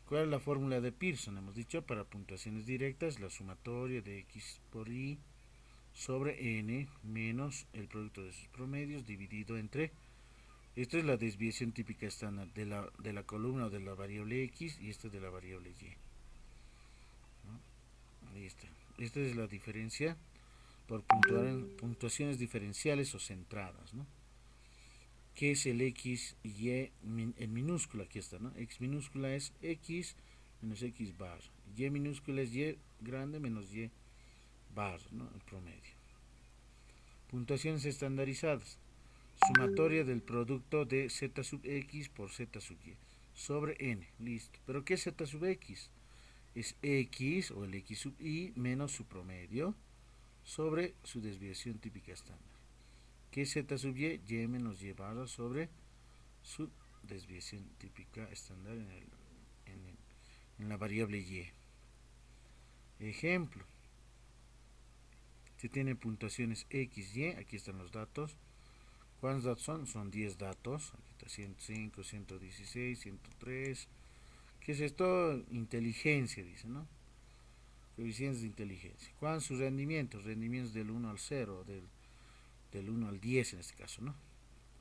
¿Cuál es la fórmula de Pearson? Hemos dicho, para puntuaciones directas, la sumatoria de x por y sobre n menos el producto de sus promedios dividido entre, esto es la desviación típica estándar de la columna o de la variable x, y esta de la variable y, ¿no? Ahí está. Esta es la diferencia por puntuar en puntuaciones diferenciales o centradas, ¿no? Que es el x y en minúscula, aquí está, ¿no? X minúscula es x menos x bar, y minúscula es y grande menos y bar, ¿no?, el promedio. Puntuaciones estandarizadas, sumatoria del producto de z sub x por z sub y sobre n, listo. ¿Pero qué es z sub x? Es x o el x sub y menos su promedio sobre su desviación típica estándar. ¿Qué es z sub y? Y menos y barra sobre su desviación típica estándar en la variable y. Ejemplo, si tiene puntuaciones x, y, aquí están los datos. ¿Cuántos datos son? Son 10 datos. Aquí está 105, 116, 103. ¿Qué es esto? Inteligencia, dice, ¿no? Coeficientes de inteligencia. ¿Cuál es su rendimiento? Rendimientos del 1 al 0, del 1 al 10 en este caso, ¿no?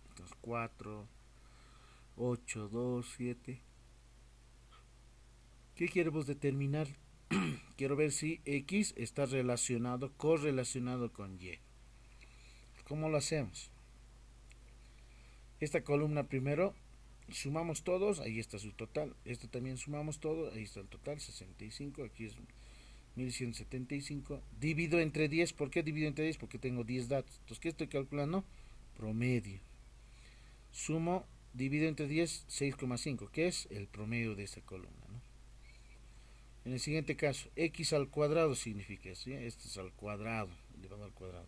Entonces 4, 8, 2, 7. ¿Qué queremos determinar? Quiero ver si x está correlacionado con y. ¿Cómo lo hacemos? Esta columna primero sumamos todos, ahí está su total. Esto también sumamos todo, ahí está el total, 65, aquí es 1175. Divido entre 10, ¿por qué divido entre 10? Porque tengo 10 datos. Entonces, ¿qué estoy calculando? promedio. Sumo, divido entre 10, 6,5, que es el promedio de esta columna, ¿no? En el siguiente caso, x al cuadrado significa eso, ¿ya? Esto es al cuadrado, elevado al cuadrado.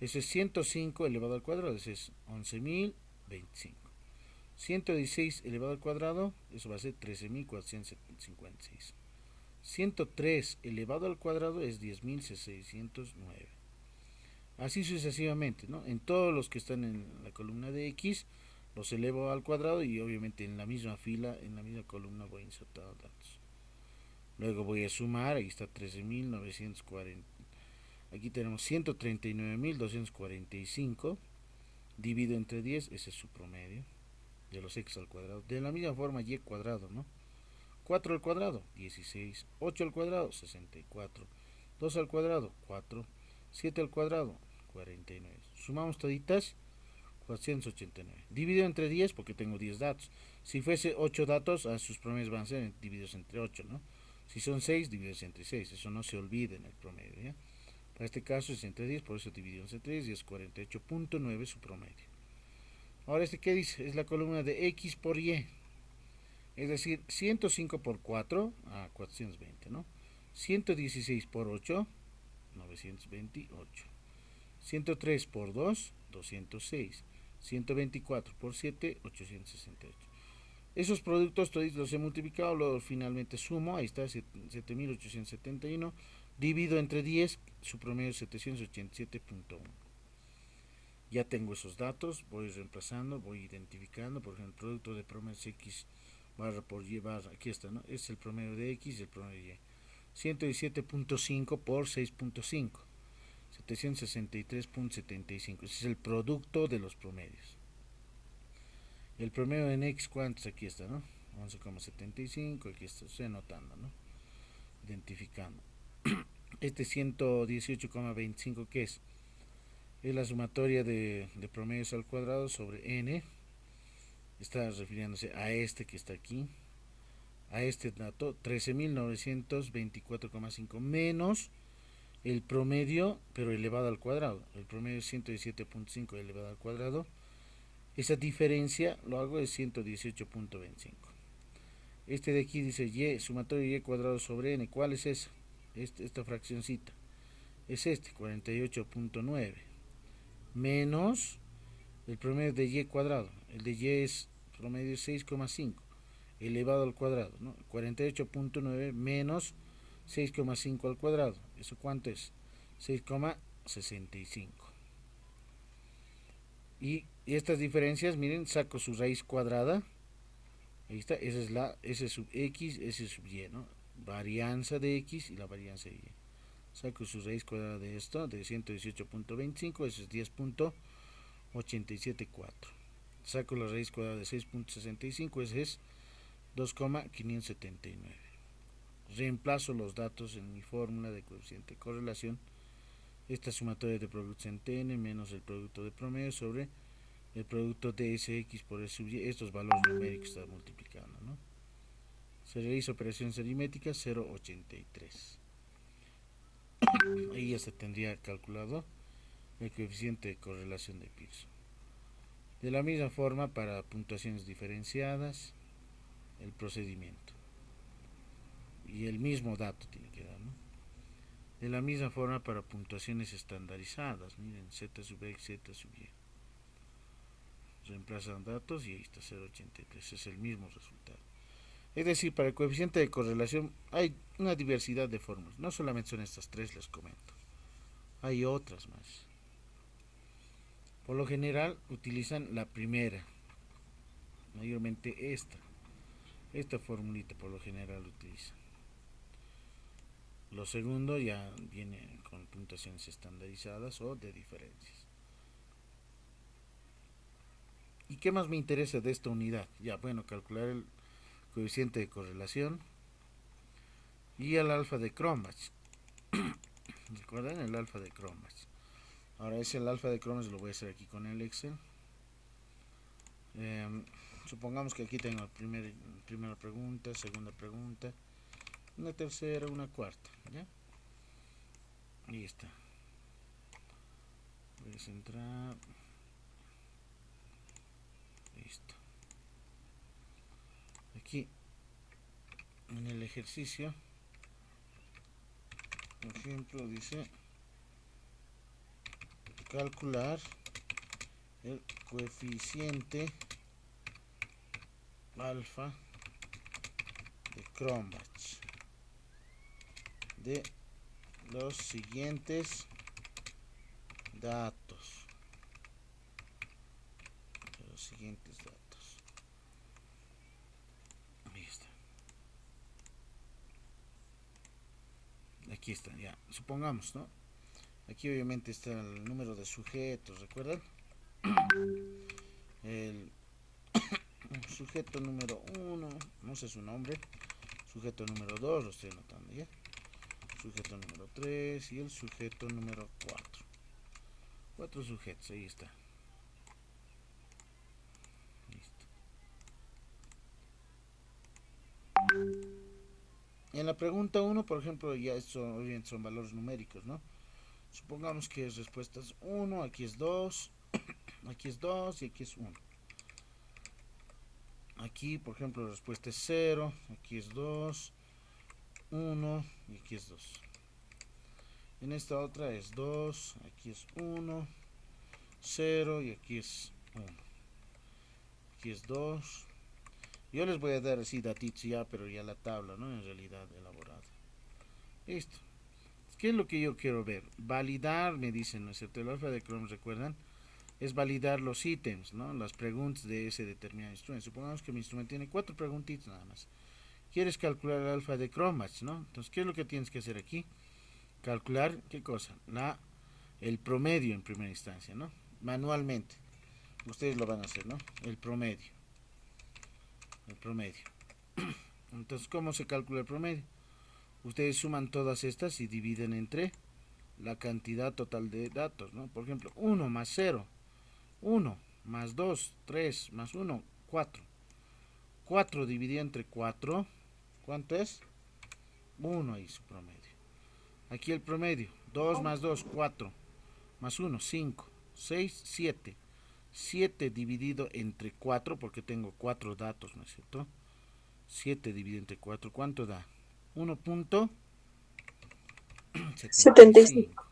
Eso es 105 elevado al cuadrado, eso es 11.025. 116 elevado al cuadrado, eso va a ser 13.456. 103 elevado al cuadrado es 10.609. Así sucesivamente, ¿no? En todos los que están en la columna de x, los elevo al cuadrado y obviamente en la misma fila, en la misma columna voy a insertar datos. Luego voy a sumar, ahí está 13.940. Aquí tenemos 139.245. Divido entre 10, ese es su promedio de los x al cuadrado. De la misma forma y cuadrado, ¿no? 4 al cuadrado, 16. 8 al cuadrado, 64. 2 al cuadrado, 4. 7 al cuadrado, 49. Sumamos toditas, 489. Dividido entre 10 porque tengo 10 datos. Si fuese 8 datos, a sus promedios van a ser divididos entre 8, ¿no? Si son 6, divididos entre 6. Eso no se olvide en el promedio, ¿ya? Para este caso es entre 10, por eso dividimos entre 10 y es 48.9 su promedio. Ahora ¿qué dice? Es la columna de x por y. Es decir, 105 por 4, 420, ¿no? 116 por 8, 928. 103 por 2, 206. 124 por 7, 868. Esos productos todos los he multiplicado, luego finalmente sumo, ahí está 7.871, divido entre 10, su promedio es 787.1. Ya tengo esos datos, voy reemplazando, voy identificando, por ejemplo, el producto de promedios x barra por y barra, aquí está, ¿no? Es el promedio de x y el promedio de y. 117.5 por 6.5, 763.75. Ese es el producto de los promedios. El promedio en x, ¿cuántos? Aquí está, ¿no? 11,75, aquí está, estoy anotando, ¿no? Identificando. Este 118,25, ¿qué es? Es la sumatoria de promedios al cuadrado sobre n. Está refiriéndose a este que está aquí, a este dato, 13.924,5 menos el promedio, pero elevado al cuadrado. El promedio es 117.5 elevado al cuadrado. Esa diferencia lo hago de 118.25. Este de aquí dice y, sumatorio de y cuadrado sobre n. ¿Cuál es esa? Esta fraccioncita. Es 48.9. Menos el promedio de y cuadrado. El de y es promedio 6,5 elevado al cuadrado, ¿no? 48.9 menos 6,5 al cuadrado. ¿Eso cuánto es? 6,65. Y estas diferencias, miren, saco su raíz cuadrada. Ahí está, ese es sub x, ese es sub y, ¿no? Varianza de x y la varianza de y. Saco su raíz cuadrada de esto, de 118.25, eso es 10.874. Saco la raíz cuadrada de 6.65, ese es 2,579. Reemplazo los datos en mi fórmula de coeficiente de correlación. Esta sumatoria de productos en Tn menos el producto de promedio sobre el producto de Sx por S sub y. Estos valores numéricos están multiplicando, ¿no? Se realiza operaciones aritméticas, 0,83. Ahí ya se tendría calculado el coeficiente de correlación de Pearson. De la misma forma para puntuaciones diferenciadas, el procedimiento. Y el mismo dato tiene que dar, ¿no? De la misma forma para puntuaciones estandarizadas, miren, z sub x, z sub y. Reemplazan datos y ahí está 0,83, es el mismo resultado. Es decir, para el coeficiente de correlación hay una diversidad de fórmulas, no solamente son estas tres, les comento, hay otras más. Por lo general utilizan la primera, mayormente esta formulita por lo general utilizan. Lo segundo ya viene con puntuaciones estandarizadas o de diferencias. ¿Y qué más me interesa de esta unidad? Ya, bueno, calcular el coeficiente de correlación y el alfa de Cronbach. ¿Recuerdan? El alfa de Cronbach. Ahora es el alfa de Cronbach, lo voy a hacer aquí con el Excel. Supongamos que aquí tengo primera pregunta, segunda pregunta, una tercera, una cuarta, ¿ya? Ahí está. Voy a centrar. Listo. Aquí en el ejercicio, por ejemplo, dice calcular el coeficiente alfa de Cronbach de los siguientes datos. Ahí está. Aquí está, ya. Supongamos, ¿no? Aquí obviamente está el número de sujetos, ¿recuerdan? El sujeto número 1, no sé su nombre. Sujeto número 2, lo estoy anotando ya. Sujeto número 3 y el sujeto número 4. 4 sujetos, ahí está. Listo. En la pregunta 1, por ejemplo, ya son valores numéricos, ¿no? Supongamos que es respuestas 1, aquí es 2, aquí es 2 y aquí es 1. Aquí, por ejemplo, la respuesta es 0, aquí es 2, 1 y aquí es 2. En esta otra es 2, aquí es 1, 0 y aquí es 1. Aquí es 2. Yo les voy a dar así datitos ya, pero ya la tabla, ¿no? En realidad elaborada. Listo. ¿Qué es lo que yo quiero ver? Validar, me dicen, ¿no es cierto? El alfa de Cronbach, ¿recuerdan? Es validar los ítems, ¿no? Las preguntas de ese determinado instrumento. Supongamos que mi instrumento tiene 4 preguntitas nada más. Quieres calcular el alfa de Cronbach, ¿no? Entonces, ¿qué es lo que tienes que hacer aquí? Calcular, ¿qué cosa? El promedio en primera instancia, ¿no? Manualmente. Ustedes lo van a hacer, ¿no? El promedio. El promedio. Entonces, ¿cómo se calcula el promedio? Ustedes suman todas estas y dividen entre la cantidad total de datos, ¿no? Por ejemplo, 1 más 0, 1 más 2, 3 más 1, 4. 4 dividido entre 4, ¿cuánto es? 1 ahí su promedio. Aquí el promedio, 2 más 2, 4, más 1, 5, 6, 7. 7 dividido entre 4, porque tengo 4 datos, ¿no es cierto? 7 dividido entre 4, ¿cuánto da? 1.75.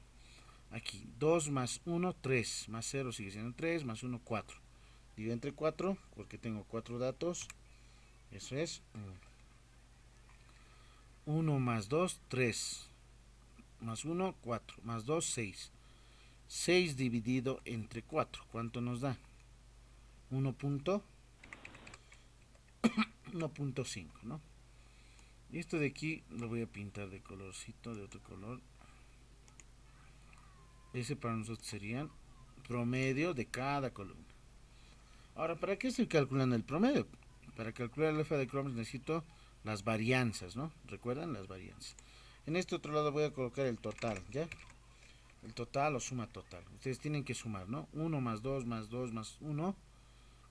Aquí, 2 más 1, 3, más 0 sigue siendo 3, más 1, 4. Divido entre 4, porque tengo 4 datos. Eso es 1 más 2, 3. Más 1, 4. Más 2, 6. 6 dividido entre 4. ¿Cuánto nos da? 1.5, ¿no? Y esto de aquí lo voy a pintar de colorcito, de otro color. Ese para nosotros sería promedio de cada columna. Ahora, ¿para qué estoy calculando el promedio? Para calcular el alfa de Cronbach necesito las varianzas, ¿no? ¿Recuerdan? Las varianzas. En este otro lado voy a colocar el total, ¿ya? El total o suma total. Ustedes tienen que sumar, ¿no? 1 más 2 más 2 más 1.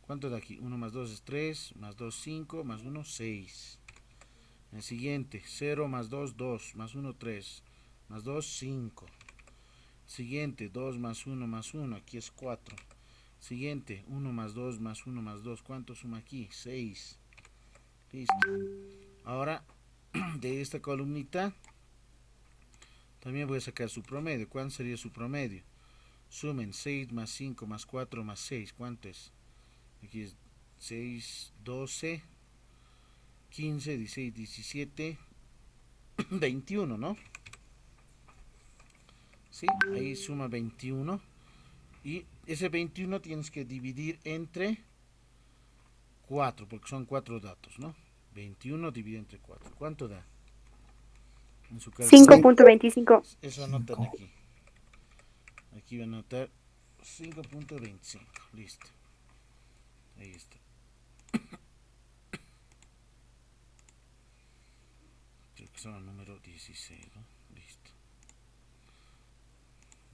¿Cuánto da aquí? 1 más 2 es 3, más 2, 5, más 1, 6. El siguiente, 0 más 2, 2, más 1, 3, más 2, 5. Siguiente, 2 más 1, aquí es 4. Siguiente, 1 más 2 más 1 más 2, ¿cuánto suma aquí? 6. Listo. Ahora, de esta columnita, también voy a sacar su promedio. ¿Cuánto sería su promedio? Sumen 6 más 5 más 4 más 6. ¿Cuánto es? Aquí es 6, 12, 15, 16, 17, 21, ¿no? Sí, ahí suma 21. Y ese 21 tienes que dividir entre 4, porque son 4 datos, ¿no? 21 dividido entre 4. ¿Cuánto da? En su caso, 5.25. eso anotan aquí. Aquí voy a anotar 5.25. Listo. Ahí está. Creo que son el número 16, ¿no? Listo.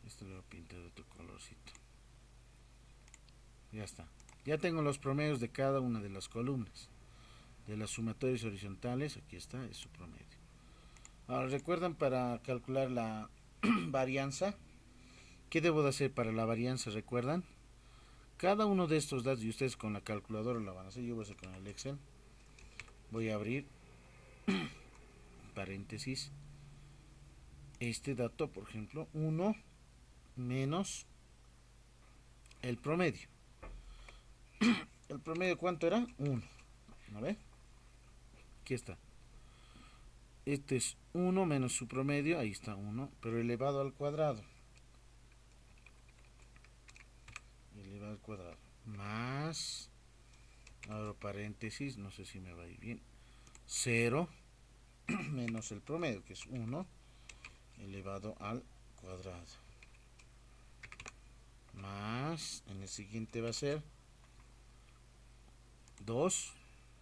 Esto lo voy a pintar de otro colorcito. Ya está. Ya tengo los promedios de cada una de las columnas. De las sumatorias horizontales, aquí está, es su promedio. Ahora, recuerdan para calcular la varianza. ¿Qué debo de hacer para la varianza? ¿Recuerdan? cada uno de estos datos, y ustedes con la calculadora lo van a hacer, yo voy a hacer con el Excel, voy a abrir paréntesis, este dato, por ejemplo, 1 menos el promedio. ¿El promedio cuánto era? 1. ¿No ve? Aquí está. Este es 1 menos su promedio, ahí está 1, pero elevado al cuadrado. Elevado al cuadrado. Más, abro paréntesis, no sé si me va a ir bien, 0 menos el promedio, que es 1, elevado al cuadrado. Más, en el siguiente va a ser 2,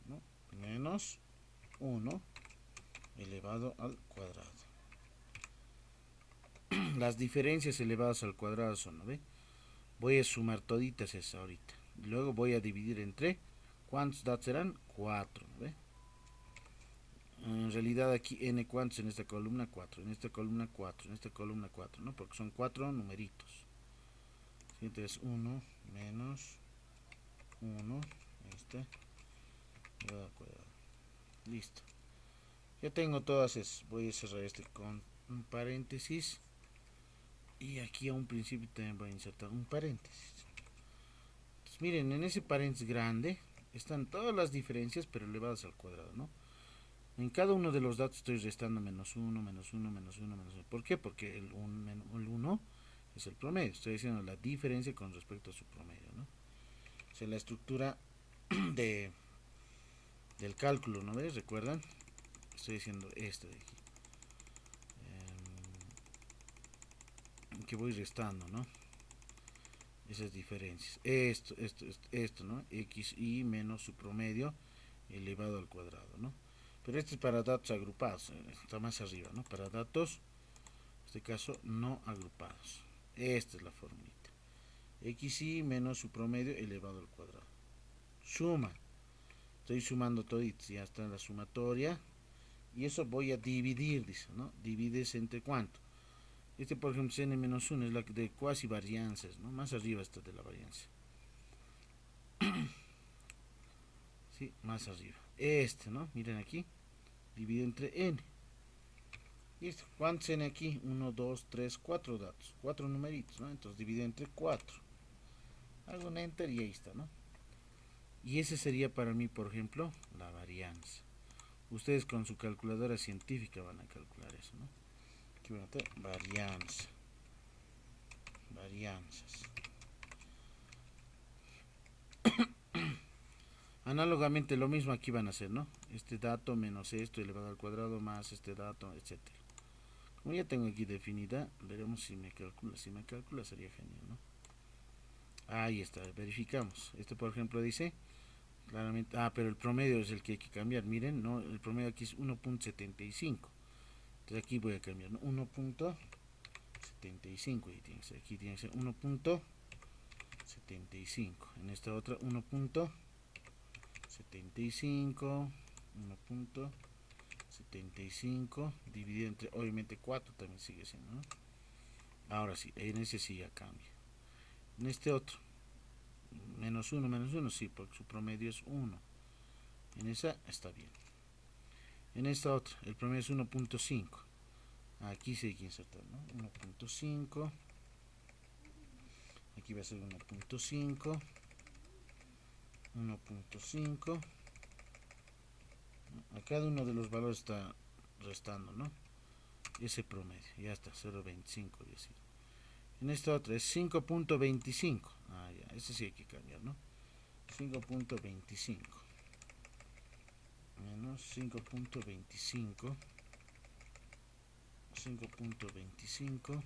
¿no? Menos 1 elevado al cuadrado. Las diferencias elevadas al cuadrado son, ¿no ve? Voy a sumar toditas esas ahorita. Luego voy a dividir entre, ¿cuántos datos serán? 4, ¿no ve? En realidad aquí n cuántos en esta columna, 4, en esta columna 4, en esta columna 4, ¿no? Porque son 4 numeritos. Entonces 1 menos 1, este, listo. Ya tengo todas esas. Voy a cerrar este con un paréntesis. Y aquí a un principio también voy a insertar un paréntesis. Entonces, miren, en ese paréntesis grande están todas las diferencias, pero elevadas al cuadrado, ¿no? En cada uno de los datos estoy restando menos 1, menos 1, menos 1, menos 1. ¿Por qué? Porque el 1 es el promedio. Estoy haciendo la diferencia con respecto a su promedio, ¿no? O sea, la estructura del cálculo, ¿no ves? ¿Recuerdan? Estoy haciendo esto de aquí. Que voy restando, ¿no? Esas diferencias. Esto, ¿no? Xy menos su promedio elevado al cuadrado, ¿no? Pero este es para datos agrupados, está más arriba, ¿no? Para datos, en este caso, no agrupados. Esta es la formulita. Xy menos su promedio elevado al cuadrado. Suma. Estoy sumando toditos, ya está la sumatoria. Y eso voy a dividir, dice, ¿no? Divides entre cuánto. Este, por ejemplo, es n-1, es la de cuasi varianzas, ¿no? Más arriba está de la varianza. Sí, más arriba. Este, ¿no? Miren aquí. Divide entre n. Y esto, ¿cuántos n aquí? 1, 2, 3, 4 datos. 4 numeritos, ¿no? Entonces divide entre 4. Hago un enter y ahí está, ¿no? Y ese sería para mí, por ejemplo, la varianza. Ustedes con su calculadora científica van a calcular eso, ¿no? Aquí van a tener varianza. Varianzas. Análogamente lo mismo aquí van a hacer, ¿no? Este dato menos esto elevado al cuadrado más este dato, etcétera. Como ya tengo aquí definida, veremos si me calcula. Si me calcula sería genial, ¿no? Ahí está, verificamos. Este, por ejemplo, dice claramente, pero el promedio es el que hay que cambiar. Miren, no, el promedio aquí es 1.75. Entonces aquí voy a cambiar, ¿no? 1.75. Aquí tiene que ser 1.75. En esta otra 1.75. 1.75 dividido entre, obviamente 4 también sigue siendo, ¿no? Ahora sí, en ese sí ya cambia. En este otro, menos 1, sí, porque su promedio es 1. En esa está bien. En esta otra, el promedio es 1.5. Aquí sí hay que insertar, ¿no? 1.5. Aquí va a ser 1.5. 1.5. A cada uno de los valores está restando, ¿no? Ese promedio, ya está, 0.25, decir. En esta otra es 5.25. Ya, ese sí hay que cambiar, ¿no? 5.25 menos 5.25. 5.25.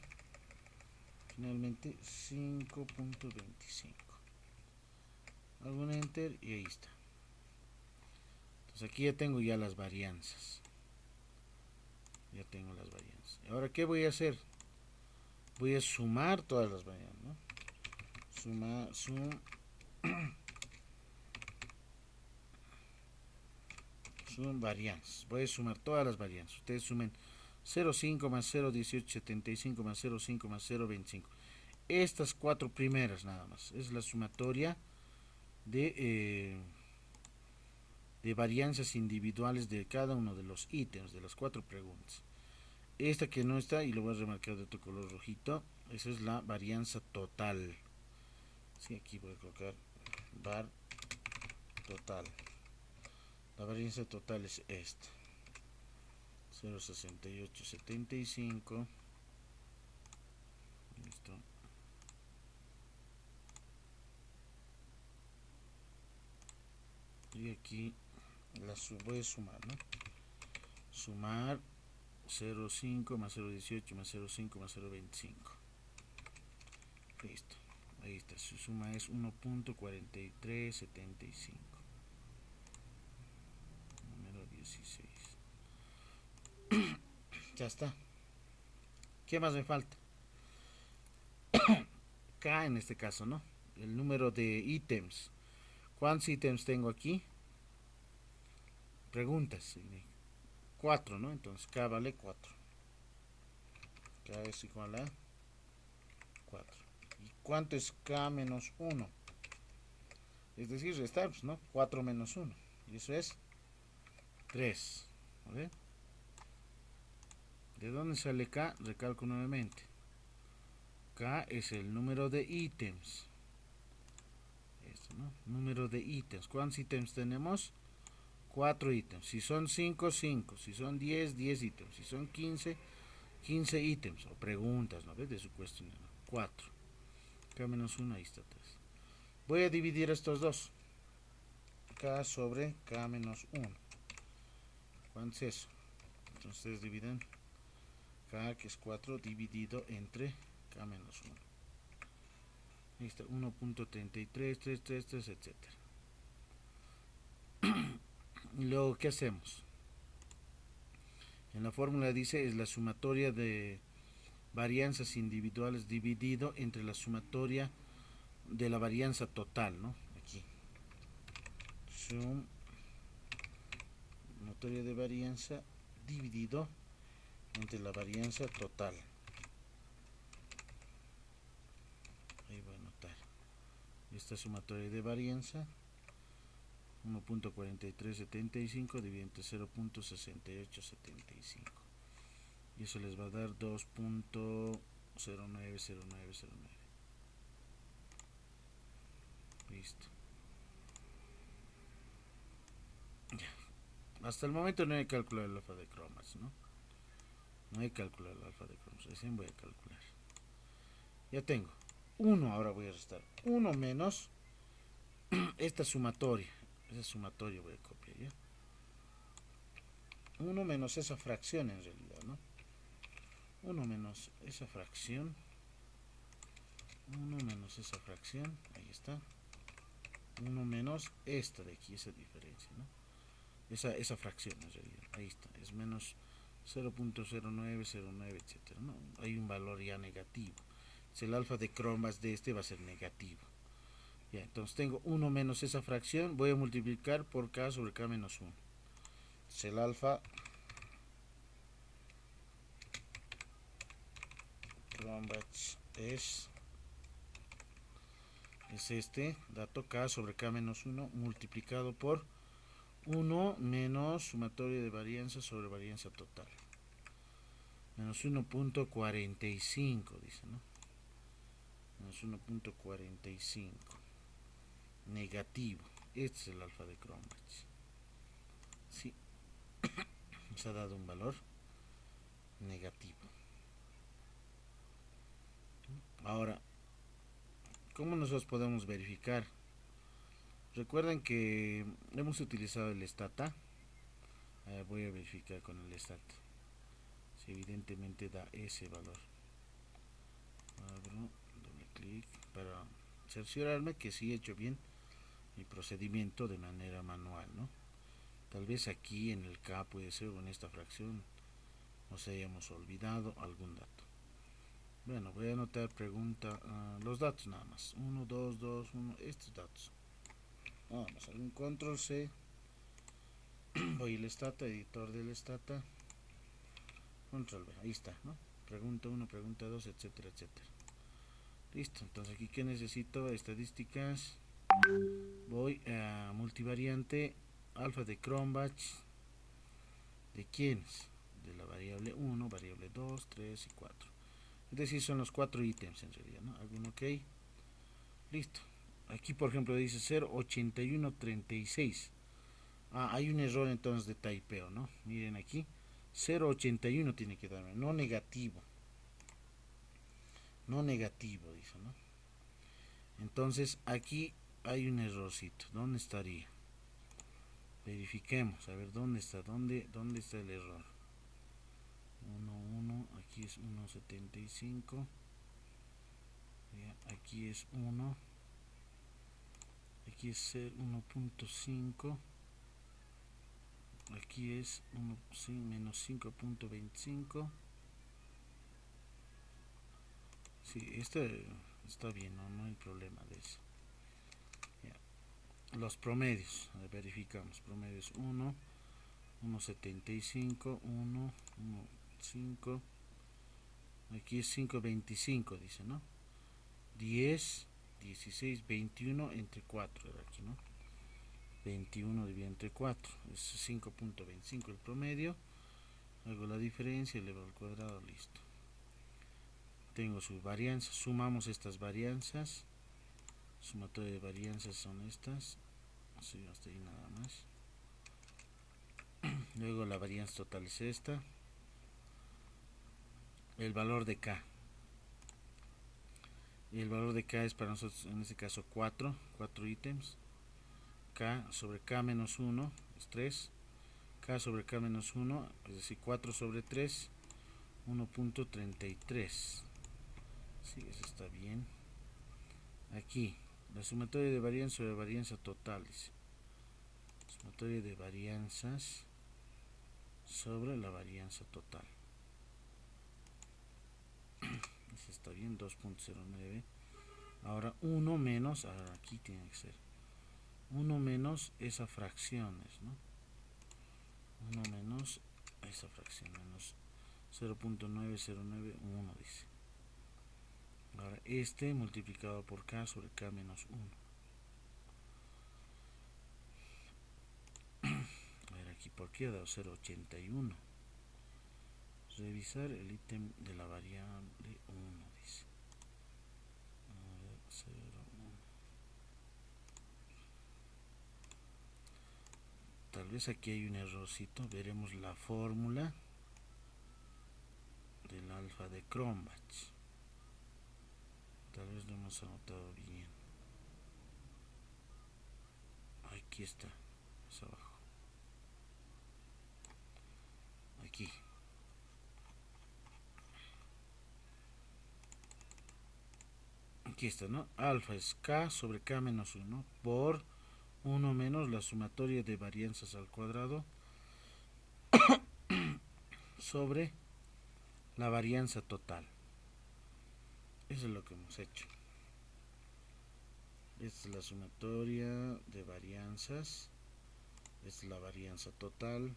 Finalmente 5.25. Hago un enter y ahí está. Entonces aquí ya tengo ya las varianzas. Ya tengo las varianzas. Ahora, ¿qué voy a hacer? Voy a sumar todas las varianzas, ¿no? Sum varianzas. Voy a sumar todas las varianzas. Ustedes sumen 0,5 más 0,1875 más 0,5 más 0,25. estas 4 primeras nada más. Es la sumatoria de varianzas individuales de cada uno de los ítems de las 4 preguntas. Esta que no está, y lo voy a remarcar de otro color rojito, esa es la varianza total. Sí, aquí voy a colocar var total. La varianza total es esta: 0,6875. Listo. Y aquí voy a sumar, ¿no? Sumar 0,5 más 0,18 más 0,5 más 0,25. Listo. Ahí está. Su suma es 1.4375. Número 16. Ya está. ¿Qué más me falta? K en este caso, ¿no? El número de ítems. ¿Cuántos ítems tengo aquí? Preguntas. 4, ¿no? Entonces K vale 4. K es igual a 4. ¿Y cuánto es K menos 1? Es decir, restar, pues, ¿no? 4 menos 1. Y eso es 3. ¿Vale? ¿De dónde sale K? Recalco nuevamente. K es el número de ítems. Esto, ¿no? Número de ítems. ¿Cuántos ítems tenemos? 4 ítems. Si son 5, 5. Si son 10, 10 ítems. Si son 15, 15 ítems. O preguntas, ¿no ves? De su cuestionario. 4. K menos 1, ahí está 3. Voy a dividir estos dos. K sobre K menos 1. ¿Cuánto es eso? Entonces ustedes dividen K, que es 4, dividido entre K menos 1. Ahí está, 1.33333, etc. Y luego, ¿qué hacemos? En la fórmula dice es la sumatoria de varianzas individuales dividido entre la sumatoria de la varianza total, ¿no? Aquí. Sumatoria de varianza dividido entre la varianza total. Ahí voy a anotar esta sumatoria de varianza: 1.4375 dividido entre 0.6875, y eso les va a dar 2.090909. Listo. Ya. Hasta el momento no he calculado el alfa de cromas, ¿no? No he calculado el alfa de cromas, recién voy a calcular. Ya tengo 1, ahora voy a restar 1 menos esta sumatoria. Esa sumatoria voy a copiar, ¿ya? 1 menos esa fracción en realidad, ¿no? 1 menos esa fracción. 1 menos esa fracción. Ahí está. 1 menos esta de aquí, esa diferencia, ¿no? Esa fracción en realidad. Ahí está. Es menos 0.0909, etcétera, ¿no? Hay un valor ya negativo. El alfa de cromas de este va a ser negativo. Ya, entonces tengo 1 menos esa fracción, voy a multiplicar por K sobre K menos 1. Entonces el alfa Cronbach es este dato, K sobre K menos 1 multiplicado por 1 menos sumatoria de varianza sobre varianza total. Menos 1.45 dice, ¿no? Menos 1.45 negativo. Este es el alfa de Cronbach. Sí, nos ha dado un valor negativo. Ahora, ¿cómo nosotros podemos verificar? Recuerden que hemos utilizado el stata. Voy a verificar con el stata si evidentemente da ese valor. Abro, doble clic para cerciorarme que sí he hecho bien mi procedimiento de manera manual, ¿no? Tal vez aquí en el K puede ser, o en esta fracción nos hayamos olvidado algún dato. Bueno, voy a anotar pregunta, los datos nada más. 1, 2, 2, 1, estos datos. Vamos a hacer un control C. Voy al stata, editor del stata. Control V, ahí está, ¿no? Pregunta 1, pregunta 2, etcétera, etcétera. Listo, entonces aquí que necesito estadísticas, voy a multivariante alfa de Cronbach. ¿De quiénes? De la variable 1, variable 2, 3 y 4. Es decir, son los 4 ítems en realidad, ¿no? ¿Algún ok? Listo. Aquí, por ejemplo, dice 08136. Ah, hay un error entonces de typeo, ¿no? Miren aquí. 081 tiene que darme, no negativo. No negativo, dice, ¿no? Entonces, aquí hay un errorcito. ¿Dónde estaría? Verifiquemos, a ver, ¿dónde está? ¿Dónde está el error? 1, aquí es 1.75. Aquí es 1. Aquí es 1.5. Aquí es 1, sí, menos 5.25. Sí, este está bien, no hay problema de eso. Ya. Los promedios, verificamos. Promedios 1, 1.75, 1, 1.5. Aquí es 5.25, dice, ¿no? 10, 16, 21 entre 4 era aquí, ¿no? 21 dividido entre 4 es 5.25 el promedio. Hago la diferencia, elevado al cuadrado, listo. Tengo sus varianzas, sumamos estas varianzas. Sumatoria de varianzas son estas. Así, hasta ahí nada más. Luego la varianza total es esta. El valor de K. Y el valor de K es para nosotros en este caso 4 ítems. K sobre K menos 1 es 3. K sobre K menos 1, es decir, 4 sobre 3, 1.33. Sí, eso está bien. Aquí, la sumatoria de varianza sobre varianza total. Dice. Sumatoria de varianzas sobre la varianza total. Eso está bien, 2.09. Ahora 1 menos, ahora aquí tiene que ser 1 menos esa fracciones, ¿no? 1 menos esa fracción, menos 0.9091 dice. Ahora este multiplicado por K sobre K menos 1. A ver aquí, ¿por qué ha dado 0.81? Revisar el ítem de la variable 1, dice. A ver, 0, 1. Tal vez aquí hay un errorcito. Veremos la fórmula del alfa de Cronbach. Tal vez no hemos anotado bien. Aquí está, es abajo. Aquí. Aquí está, ¿no? Alfa es K sobre K menos 1 por 1 menos la sumatoria de varianzas al cuadrado sobre la varianza total. Eso es lo que hemos hecho. Esta es la sumatoria de varianzas. Esta es la varianza total.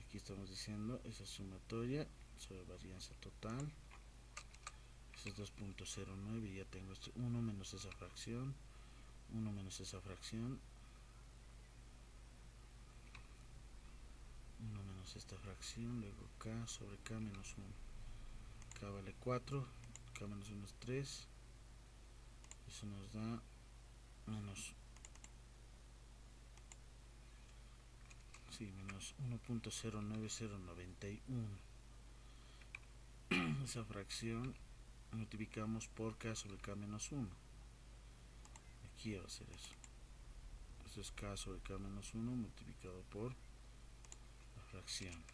Aquí estamos diciendo esa sumatoria sobre varianza total. Eso es 2.09 y ya tengo esto. 1 menos esa fracción. 1 menos esa fracción. 1 menos esta fracción. Luego K sobre K menos 1. K vale 4. K menos 1 es 3. Eso nos da menos, sí, menos 1.09091. Esa fracción multiplicamos por K sobre K menos 1. Aquí va a ser eso. Eso es K sobre K menos 1 multiplicado por la fracción.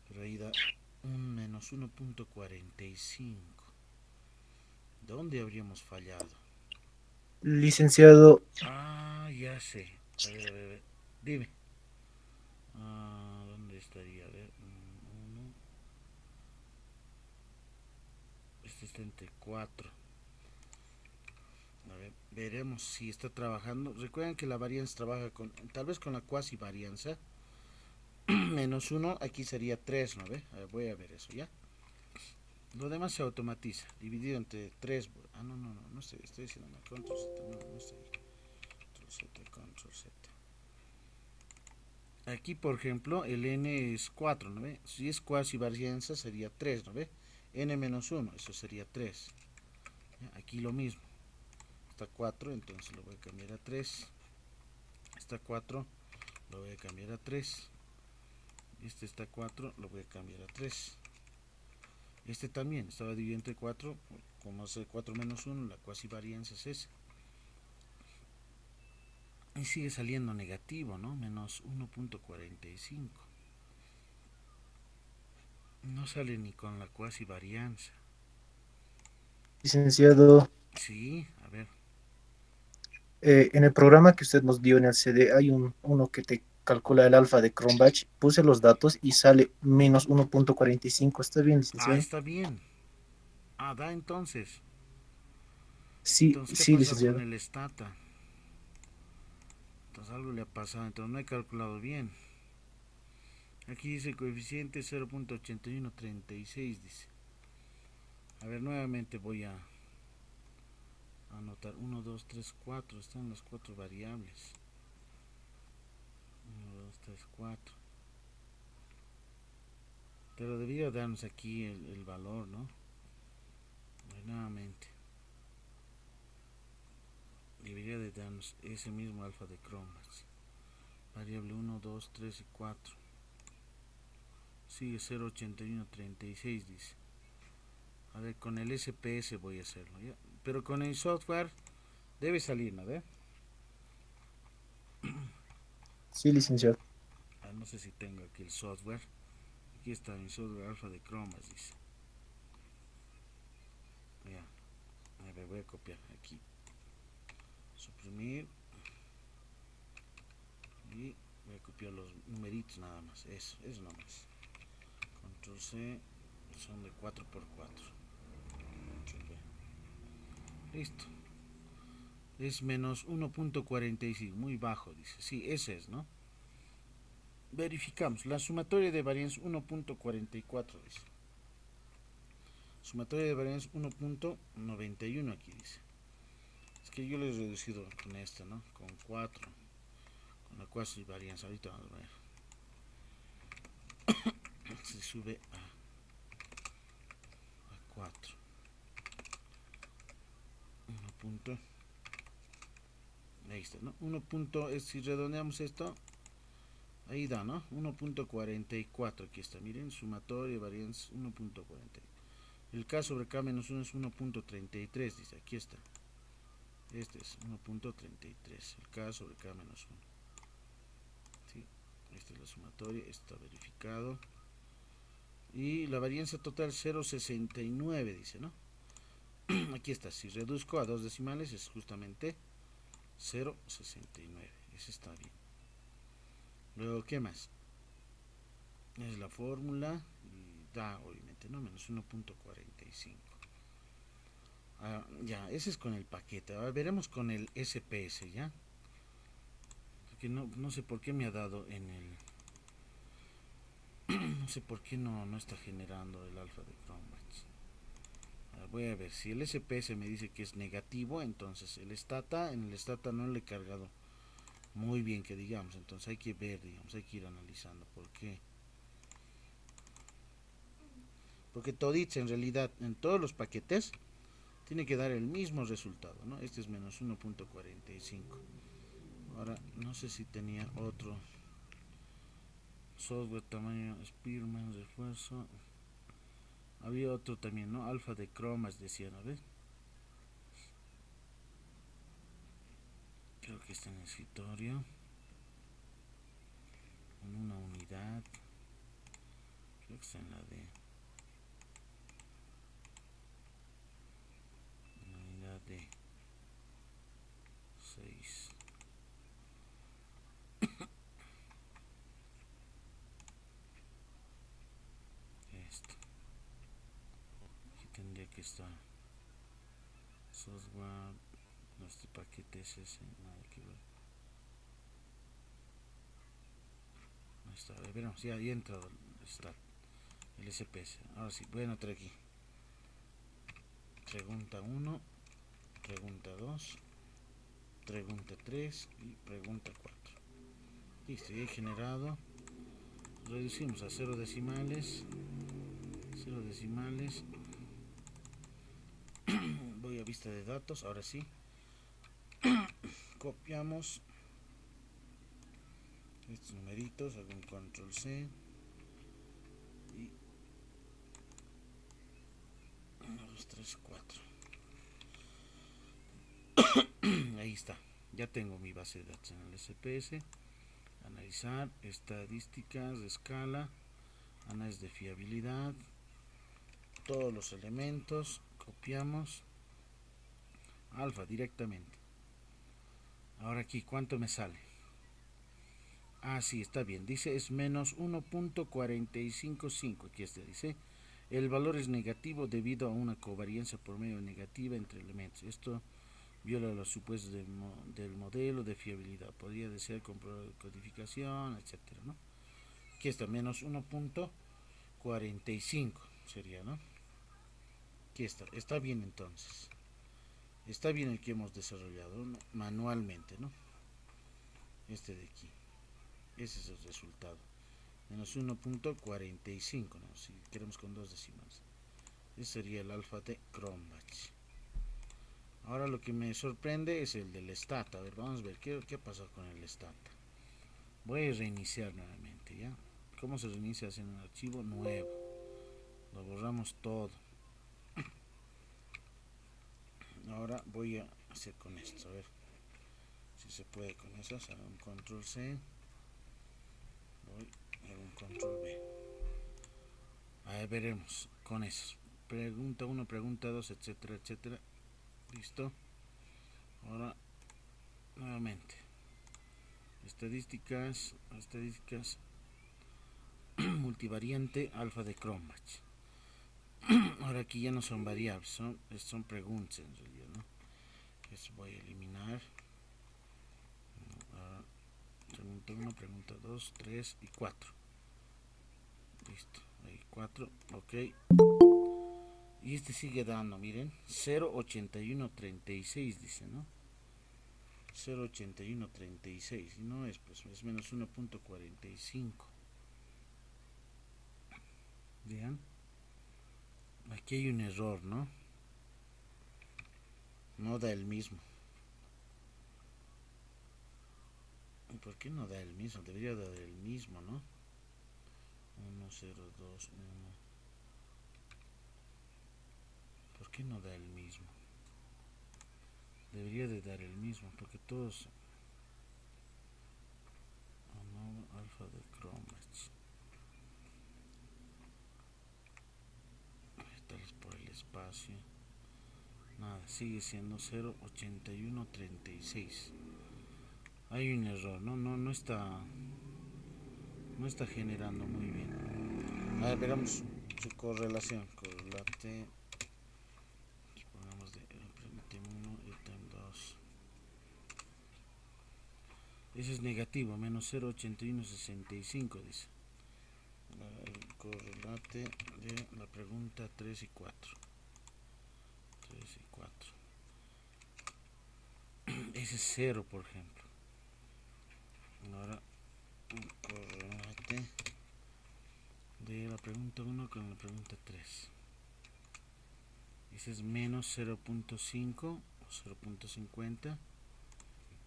Pero ahí da un menos 1.45. ¿Dónde habríamos fallado? Licenciado, Ah, ya sé. A ver. Dime. ¿Dónde estaría? A ver. 1. Este está entre 4. A ver, veremos si está trabajando. Recuerden que la varianza trabaja con, tal vez con la cuasi varianza. Menos 1, aquí sería 3, ¿no ve? A ver, voy a ver eso, ¿ya? Lo demás se automatiza, dividido entre 3. Ah, no sé, estoy diciendo mal. Control Z, no sé. Control Z. Aquí, por ejemplo, el n es 4, ¿no ve? Si es cuasi varianza sería 3, ¿no ve? N menos 1, eso sería 3. Aquí lo mismo. Está 4, entonces lo voy a cambiar a 3. Está 4, lo voy a cambiar a 3. Este está 4, lo voy a cambiar a 3. Este también estaba dividido entre 4, como es 4 menos 1, la cuasi varianza es esa. Y sigue saliendo negativo, ¿no? Menos 1.45. No sale ni con la cuasi varianza. Licenciado, Sí, a ver. en el programa que usted nos dio en el CD hay uno que te calcula el alfa de Cronbach. Puse los datos y sale menos 1.45. ¿Está bien, Ah, licenciado? está bien. Ah, da entonces. Sí, Entonces, ¿qué sí, pasa con licenciado. el stata? Entonces algo le ha pasado, entonces no he calculado bien. Aquí dice coeficiente 0.8136, dice. A ver, nuevamente voy a anotar 1, 2, 3, 4. Están las 4 variables. 1, 2, 3, 4. Pero debería darnos aquí el valor, ¿no? A ver, nuevamente. Debería de darnos ese mismo alfa de Cronbach. Variable 1, 2, 3 y 4. Sigue 0.8136, dice. A ver, con el SPS voy a hacerlo, ¿ya? Pero con el software debe salir, ¿no? ¿Ve? Sí, licenciado. Ah, no sé si tengo aquí el software. Aquí está mi software alfa de Cronbach, dice. Ya. A ver, voy a copiar aquí. Suprimir. Y voy a copiar los numeritos nada más. Eso nada más. Control C. Son de 4x4. Listo. Es menos 1.45. Muy bajo, dice. Sí, ese es, ¿no? Verificamos. La sumatoria de varianza 1.44, dice. Sumatoria de varianza 1.91 aquí dice. Es que yo lo he reducido con esta, ¿no? Con 4. Con la cuasi varianza. Ahorita vamos a ver. Se sube a 4. 1 punto. Ahí está, ¿no? 1 punto. Si redondeamos esto. Ahí da, ¿no? 1.44. Aquí está. Miren. Sumatoria de varianza 1.40. El K sobre K menos 1 es 1.33. Dice. Aquí está. Este es 1.33. El K sobre K menos 1. ¿Sí? Esta es la sumatoria. Está verificado. Y la varianza total 0.69 dice, ¿no? Aquí está. Si reduzco a dos decimales es justamente 0.69. Ese está bien. Luego, ¿qué más? Es la fórmula. Y da, obviamente, ¿no? Menos 1.45. Ya, ese es con el paquete. Ahora veremos con el SPS, ¿ya? Porque no sé por qué me ha dado en el... No sé por qué no está generando el alfa de Cronbach. Voy a ver, si el SPS me dice que es negativo, entonces en el stata no le he cargado muy bien, que digamos. Entonces hay que ver, digamos, hay que ir analizando por qué. Porque todits en realidad, en todos los paquetes, tiene que dar el mismo resultado, ¿no? Este es menos 1.45. Ahora, no sé si tenía otro software tamaño Spearman, refuerzo. Había otro también, ¿no? Alfa de Cronbach decían, a ver. Creo que está en el escritorio. En una unidad. Creo que está en la D. En la unidad D. 6. Esto. Aquí tendría que estar. Software. No, este paquete es ese. Nada que ver. Ahí está. Veremos. Ya he entrado. Está el SPS. Ahora sí. Voy a anotar aquí. pregunta 1, pregunta 2, pregunta 3 y pregunta 4. Listo, ya he generado. Reducimos a 0 decimales. 0 decimales. Voy a vista de datos, ahora sí. Copiamos estos numeritos, hago un control C y 1, 2, 3, 4. Ahí está, ya tengo mi base de datos en el SPS. Analizar, estadísticas de escala, análisis de fiabilidad, todos los elementos, copiamos, alfa directamente. Ahora aquí, ¿cuánto me sale? Ah, sí, está bien, dice es menos 1.455, aquí está, dice, el valor es negativo debido a una covariancia por medio negativa entre elementos. Esto viola los supuestos del modelo de fiabilidad, podría desear comprobar codificación, etcétera, ¿no? Aquí está, menos 1.45 sería, ¿no? Aquí está bien entonces. Está bien el que hemos desarrollado, ¿no? Manualmente, ¿no? Este de aquí. Ese es el resultado. Menos 1.45, ¿no? Si queremos con dos decimales. Ese sería el alfa de Cronbach. Ahora lo que me sorprende es el del stat. A ver, vamos a ver qué pasó con el stat. Voy a reiniciar nuevamente, ¿ya? ¿Cómo se reinicia? Haciendo un archivo nuevo. Lo borramos todo. Ahora voy a hacer con esto, a ver si se puede con eso. Hago un control C, voy a un control B. Ahí veremos con eso. Pregunta 1, pregunta 2, etcétera, etcétera. Listo. Ahora nuevamente estadísticas multivariante alfa de Cronbach. Ahora aquí ya no son variables, son preguntas en realidad, ¿no? Eso voy a eliminar. Pregunta 1, pregunta 2, 3 y 4. Listo, ahí 4, ok. Y este sigue dando, miren, 0.8136 dice, ¿no? 0.8136, y no es, pues es menos 1.45. Vean, aquí hay un error, ¿no? No da el mismo. ¿Por qué no da el mismo? Debería dar el mismo, ¿no? 1, 0, 2, 1. ¿Por qué no da el mismo? Debería de dar el mismo, porque todos... Oh, no, alfa de Cronbach. Tal vez por el espacio. Nada, sigue siendo 0.8136. Hay un error, no está generando muy bien. A ver, veamos su correlación. Correlate. Pongamos de item 1, item 2. Ese es negativo, menos 0.8165 dice. El correlate de la pregunta 3 y 4. 3 y 4. Ese es 0, por ejemplo. Ahora un correlate de la pregunta 1 con la pregunta 3. Ese es menos 0.5 o 0.50.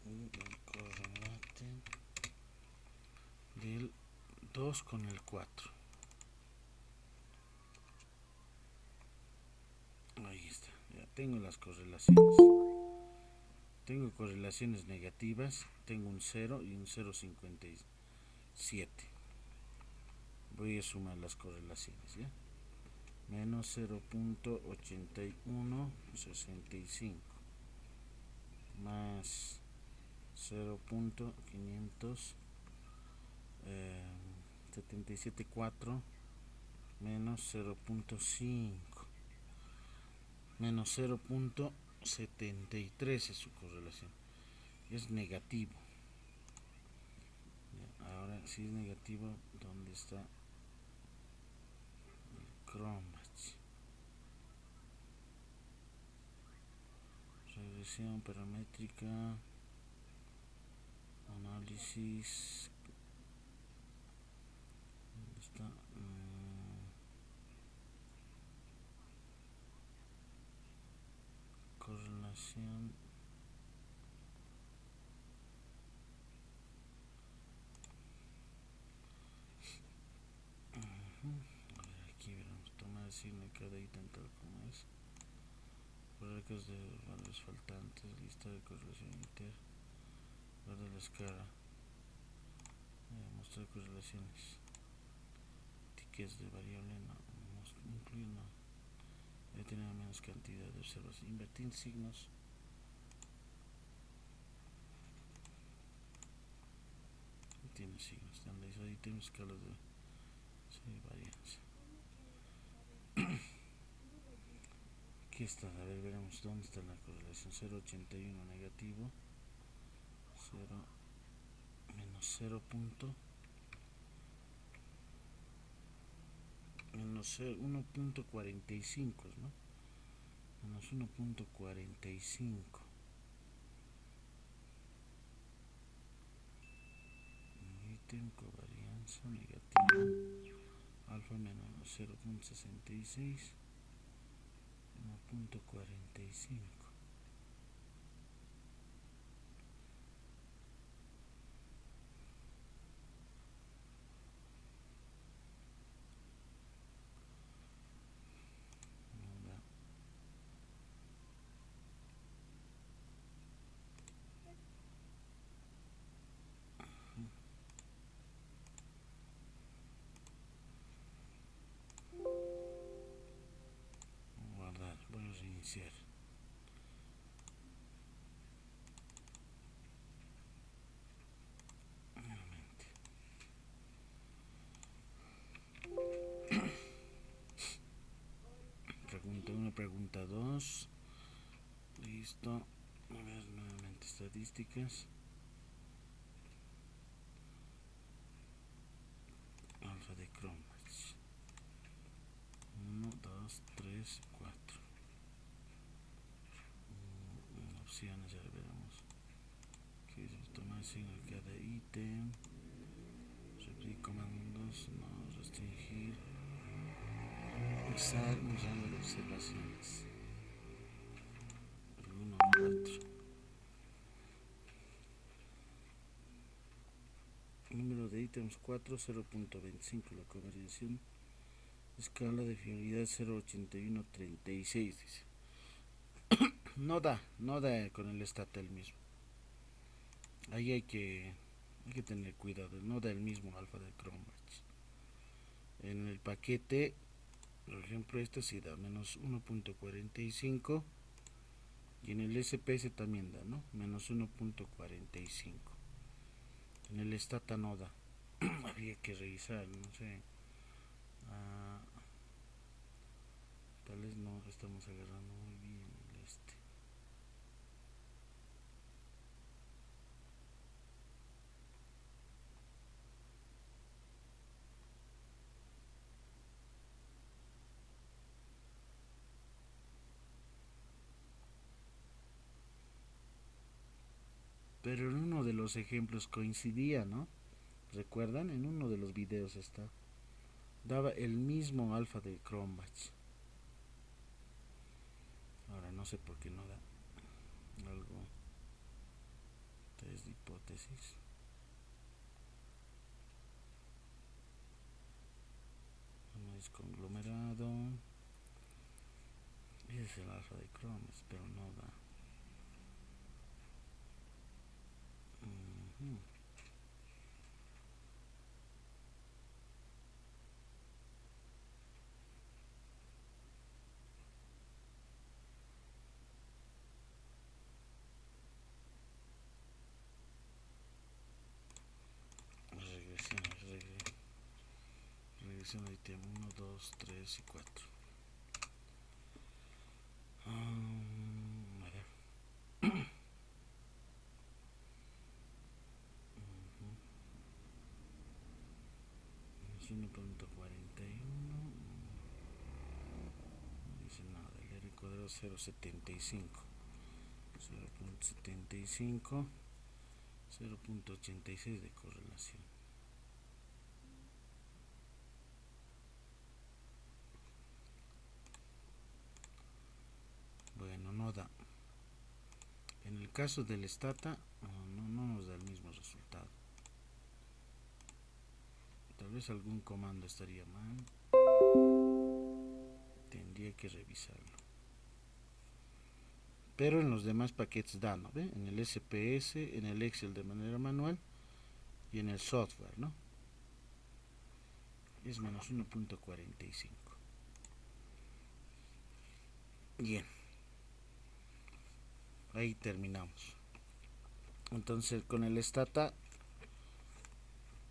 Y el correlate del 2 con el 4. Ahí está, ya tengo las correlaciones. Tengo correlaciones negativas, tengo un 0 y un 0.57. Voy a sumar las correlaciones, ¿ya? Menos 0.8165 más 0.5774 menos 0.5 menos 0.73 es su correlación. Es negativo. Ahora si es negativo, ¿dónde está el Cronbach? regresión paramétrica, análisis, ¿dónde está? Correlación, a ver, aquí veremos, tomar el signo de cada ítem tal como es, reglas de valores faltantes, lista de correlación inter, guarda la escala, mostrar correlaciones, tickets de variable, no, incluir no, debe tener menos cantidad de observación, invertir signos, tiene signos, estandarizar ítems, escalas de varianza. Aquí está, a ver, veremos dónde está la correlación. 0.81 negativo, 0 menos 0 punto, menos 1.45, ¿no? Menos 1.45. Ítem covarianza negativo, alfa menos 0.66, 1.45. Guardar, voy a reiniciar. Nuevamente. Pregunta 1, pregunta 2. Listo. A ver, nuevamente estadísticas. Alfa de Chromebooks. 1, 2, 3, 4. Opciones, ya veremos. Aquí tomar signo de cada ítem. Repetir comandos, no restringir. Usar un rango de observaciones. 1, 4. Número de ítems 4, 0.25. La conversión. Escala de fiabilidad 0.8136, dice. No da con el statel mismo. Ahí hay que tener cuidado, no da el mismo alfa de Chromebooks. En el paquete, por ejemplo, este sí da menos 1.45 y en el SPS también da, ¿no? Menos 1.45. En el Stata no da. Habría que revisar, no sé. Tal vez no estamos agarrando muy bien el este. Pero en uno de los ejemplos coincidía, ¿no? ¿Recuerdan? En uno de los videos está. Daba el mismo alfa de Chromebooks. Ahora no sé por qué no da algo. Test de hipótesis. No es conglomerado. Ese es el alfa de Chromebooks, pero no da. Regresión de ítem 1, 2, 3 y 4. A ver. 1.41. No dice nada. El R cuadrado 0.75. 0.75, 0.86 de correlación. Bueno, no da. En el caso del Stata, no nos da el mismo resultado. Tal vez algún comando estaría mal. Tendría que revisarlo. Pero en los demás paquetes da, ¿no ve? En el SPS, en el Excel de manera manual y en el software, ¿no? Es menos 1.45. Bien. Ahí terminamos. Entonces con el Stata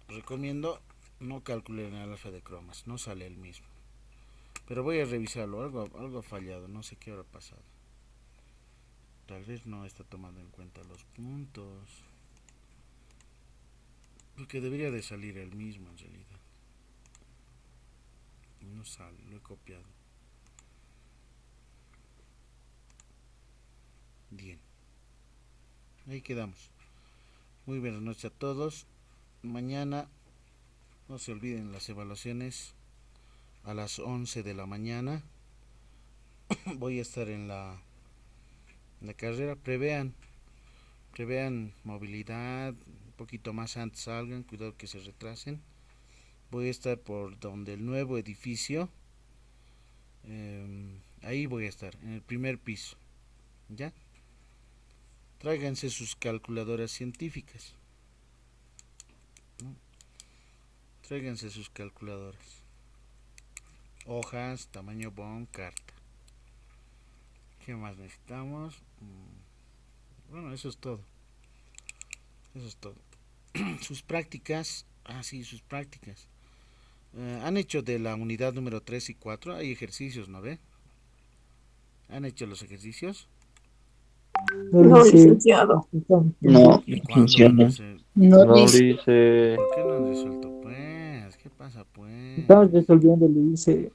recomiendo no calcular en el alfa de cromas, no sale el mismo. Pero voy a revisarlo, algo ha fallado, no sé qué habrá pasado. Tal vez no está tomando en cuenta los puntos. Porque debería de salir el mismo en realidad. No sale, lo he copiado. Bien. Ahí quedamos. Muy buenas noches a todos. Mañana no se olviden las evaluaciones a las 11 de la mañana. Voy a estar en la carrera. Prevean movilidad. Un poquito más antes salgan. Cuidado que se retrasen. Voy a estar por donde el nuevo edificio. Ahí voy a estar, en el primer piso. ¿Ya? Tráiganse sus calculadoras científicas. ¿No? Tráiganse sus calculadoras. Hojas, tamaño bond, carta. ¿Qué más necesitamos? Bueno, eso es todo. Eso es todo. Sus prácticas. Sí, sus prácticas. Han hecho de la unidad número 3 y 4. Hay ejercicios, ¿no ve? ¿Han hecho los ejercicios? No, licenciado. No, ¿Y no cuándo van a funciona. hacer? No, No lo lice. hice. ¿Por qué no han resuelto? Pues, ¿qué pasa pues? Estamos resolviendo, le dice.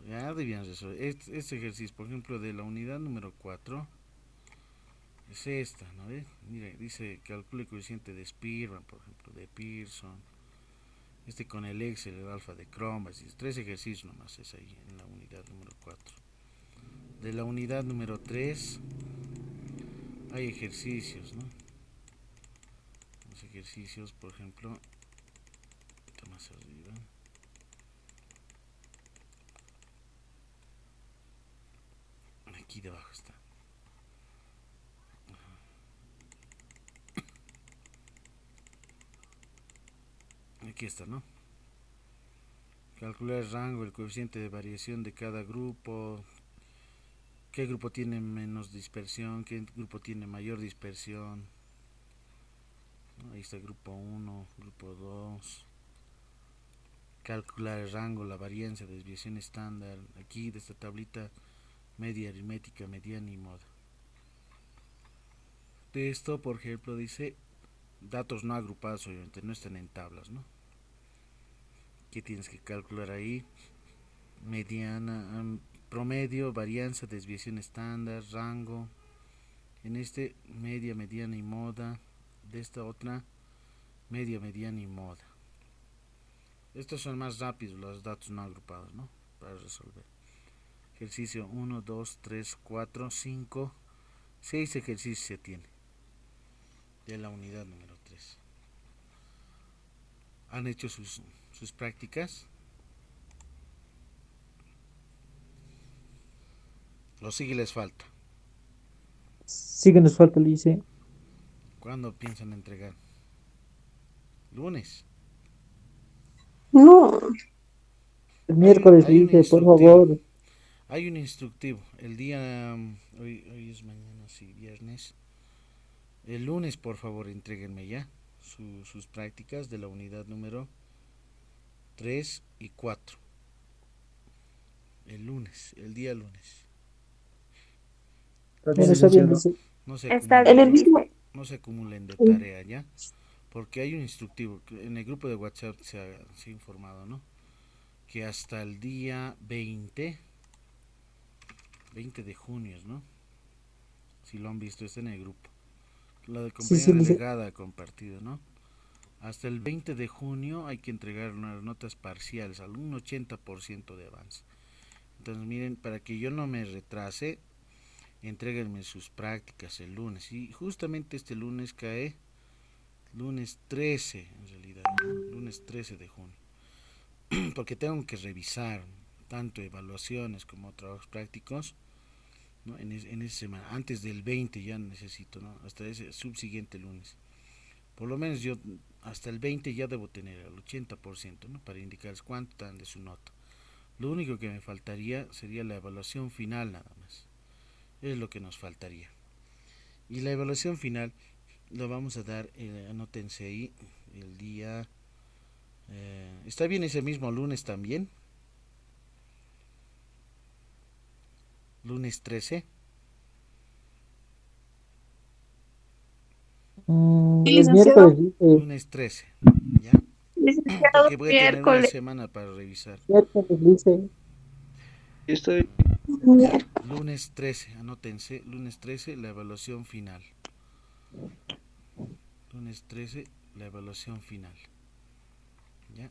Ya debían resolver. Este ejercicio, por ejemplo, de la unidad número 4, es esta, ¿no ve? Mire, dice calcule el coeficiente de Spearman, por ejemplo, de Pearson. Este con el Excel, el alfa de Cronbach. 3 ejercicios nomás es ahí, en la unidad número 4. De la unidad número 3, hay ejercicios, ¿no? Los ejercicios, por ejemplo, más arriba. Aquí debajo está. Aquí está, ¿no? Calcular el rango, el coeficiente de variación de cada grupo. ¿Qué grupo tiene menos dispersión? ¿Qué grupo tiene mayor dispersión? Ahí está grupo 1, grupo 2. Calcular el rango, la varianza, desviación estándar. Aquí de esta tablita, media aritmética, mediana y moda. De esto, por ejemplo, dice datos no agrupados, obviamente no están en tablas, ¿no? ¿Qué tienes que calcular ahí? Mediana, promedio, varianza, desviación estándar, rango. En este, media, mediana y moda. De esta otra, media, mediana y moda. Estos son más rápidos los datos no agrupados, ¿no? Para resolver. Ejercicio 1, 2, 3, 4, 5, 6 ejercicios se tiene. De la unidad número 3. ¿Han hecho sus prácticas? ¿O sí que les falta? Sí que nos falta, le dice. ¿Cuándo piensan entregar? ¿Lunes? No. El miércoles le Hay un dice, por instructivo. favor. Hay un instructivo. El día... hoy es mañana, sí, viernes. El lunes, por favor, entréguenme ya sus prácticas de la unidad número 3 y 4. El lunes, el día lunes. Bueno, está bien, dice. No se Está bien. En el mismo. no se acumulen de tarea ya, porque hay un instructivo en el grupo de WhatsApp se ha informado, ¿no? Que hasta el día 20 de junio, ¿no? si lo han visto, está en el grupo. La de Sí, compañía lice. delegada compartida, ¿no? Hasta el 20 de junio hay que entregar unas notas parciales, algún 80% de avance. Entonces, miren, para que yo no me retrase, entréguenme sus prácticas el lunes. Y justamente este lunes cae, lunes 13, en realidad, ¿no? Lunes 13 de junio. Porque tengo que revisar tanto evaluaciones como trabajos prácticos, ¿no? En esa semana. Antes del 20 ya necesito, ¿no? Hasta ese subsiguiente lunes. Por lo menos yo hasta el 20 ya debo tener el 80%, ¿no? Para indicarles cuánto están de su nota. Lo único que me faltaría sería la evaluación final nada más. Es lo que nos faltaría. Y la evaluación final la vamos a dar, anótense ahí, el día... ¿está bien ese mismo lunes también? Lunes 13. Sí, El licenciado. miércoles, Lunes 13, ¿ya? Licenciado, Porque voy a tener una miércoles. semana para revisar. miércoles, dice. Estoy. ¿Ya? Miércoles. Lunes 13, anótense, lunes 13 la evaluación final. Lunes 13 la evaluación final. ¿Ya?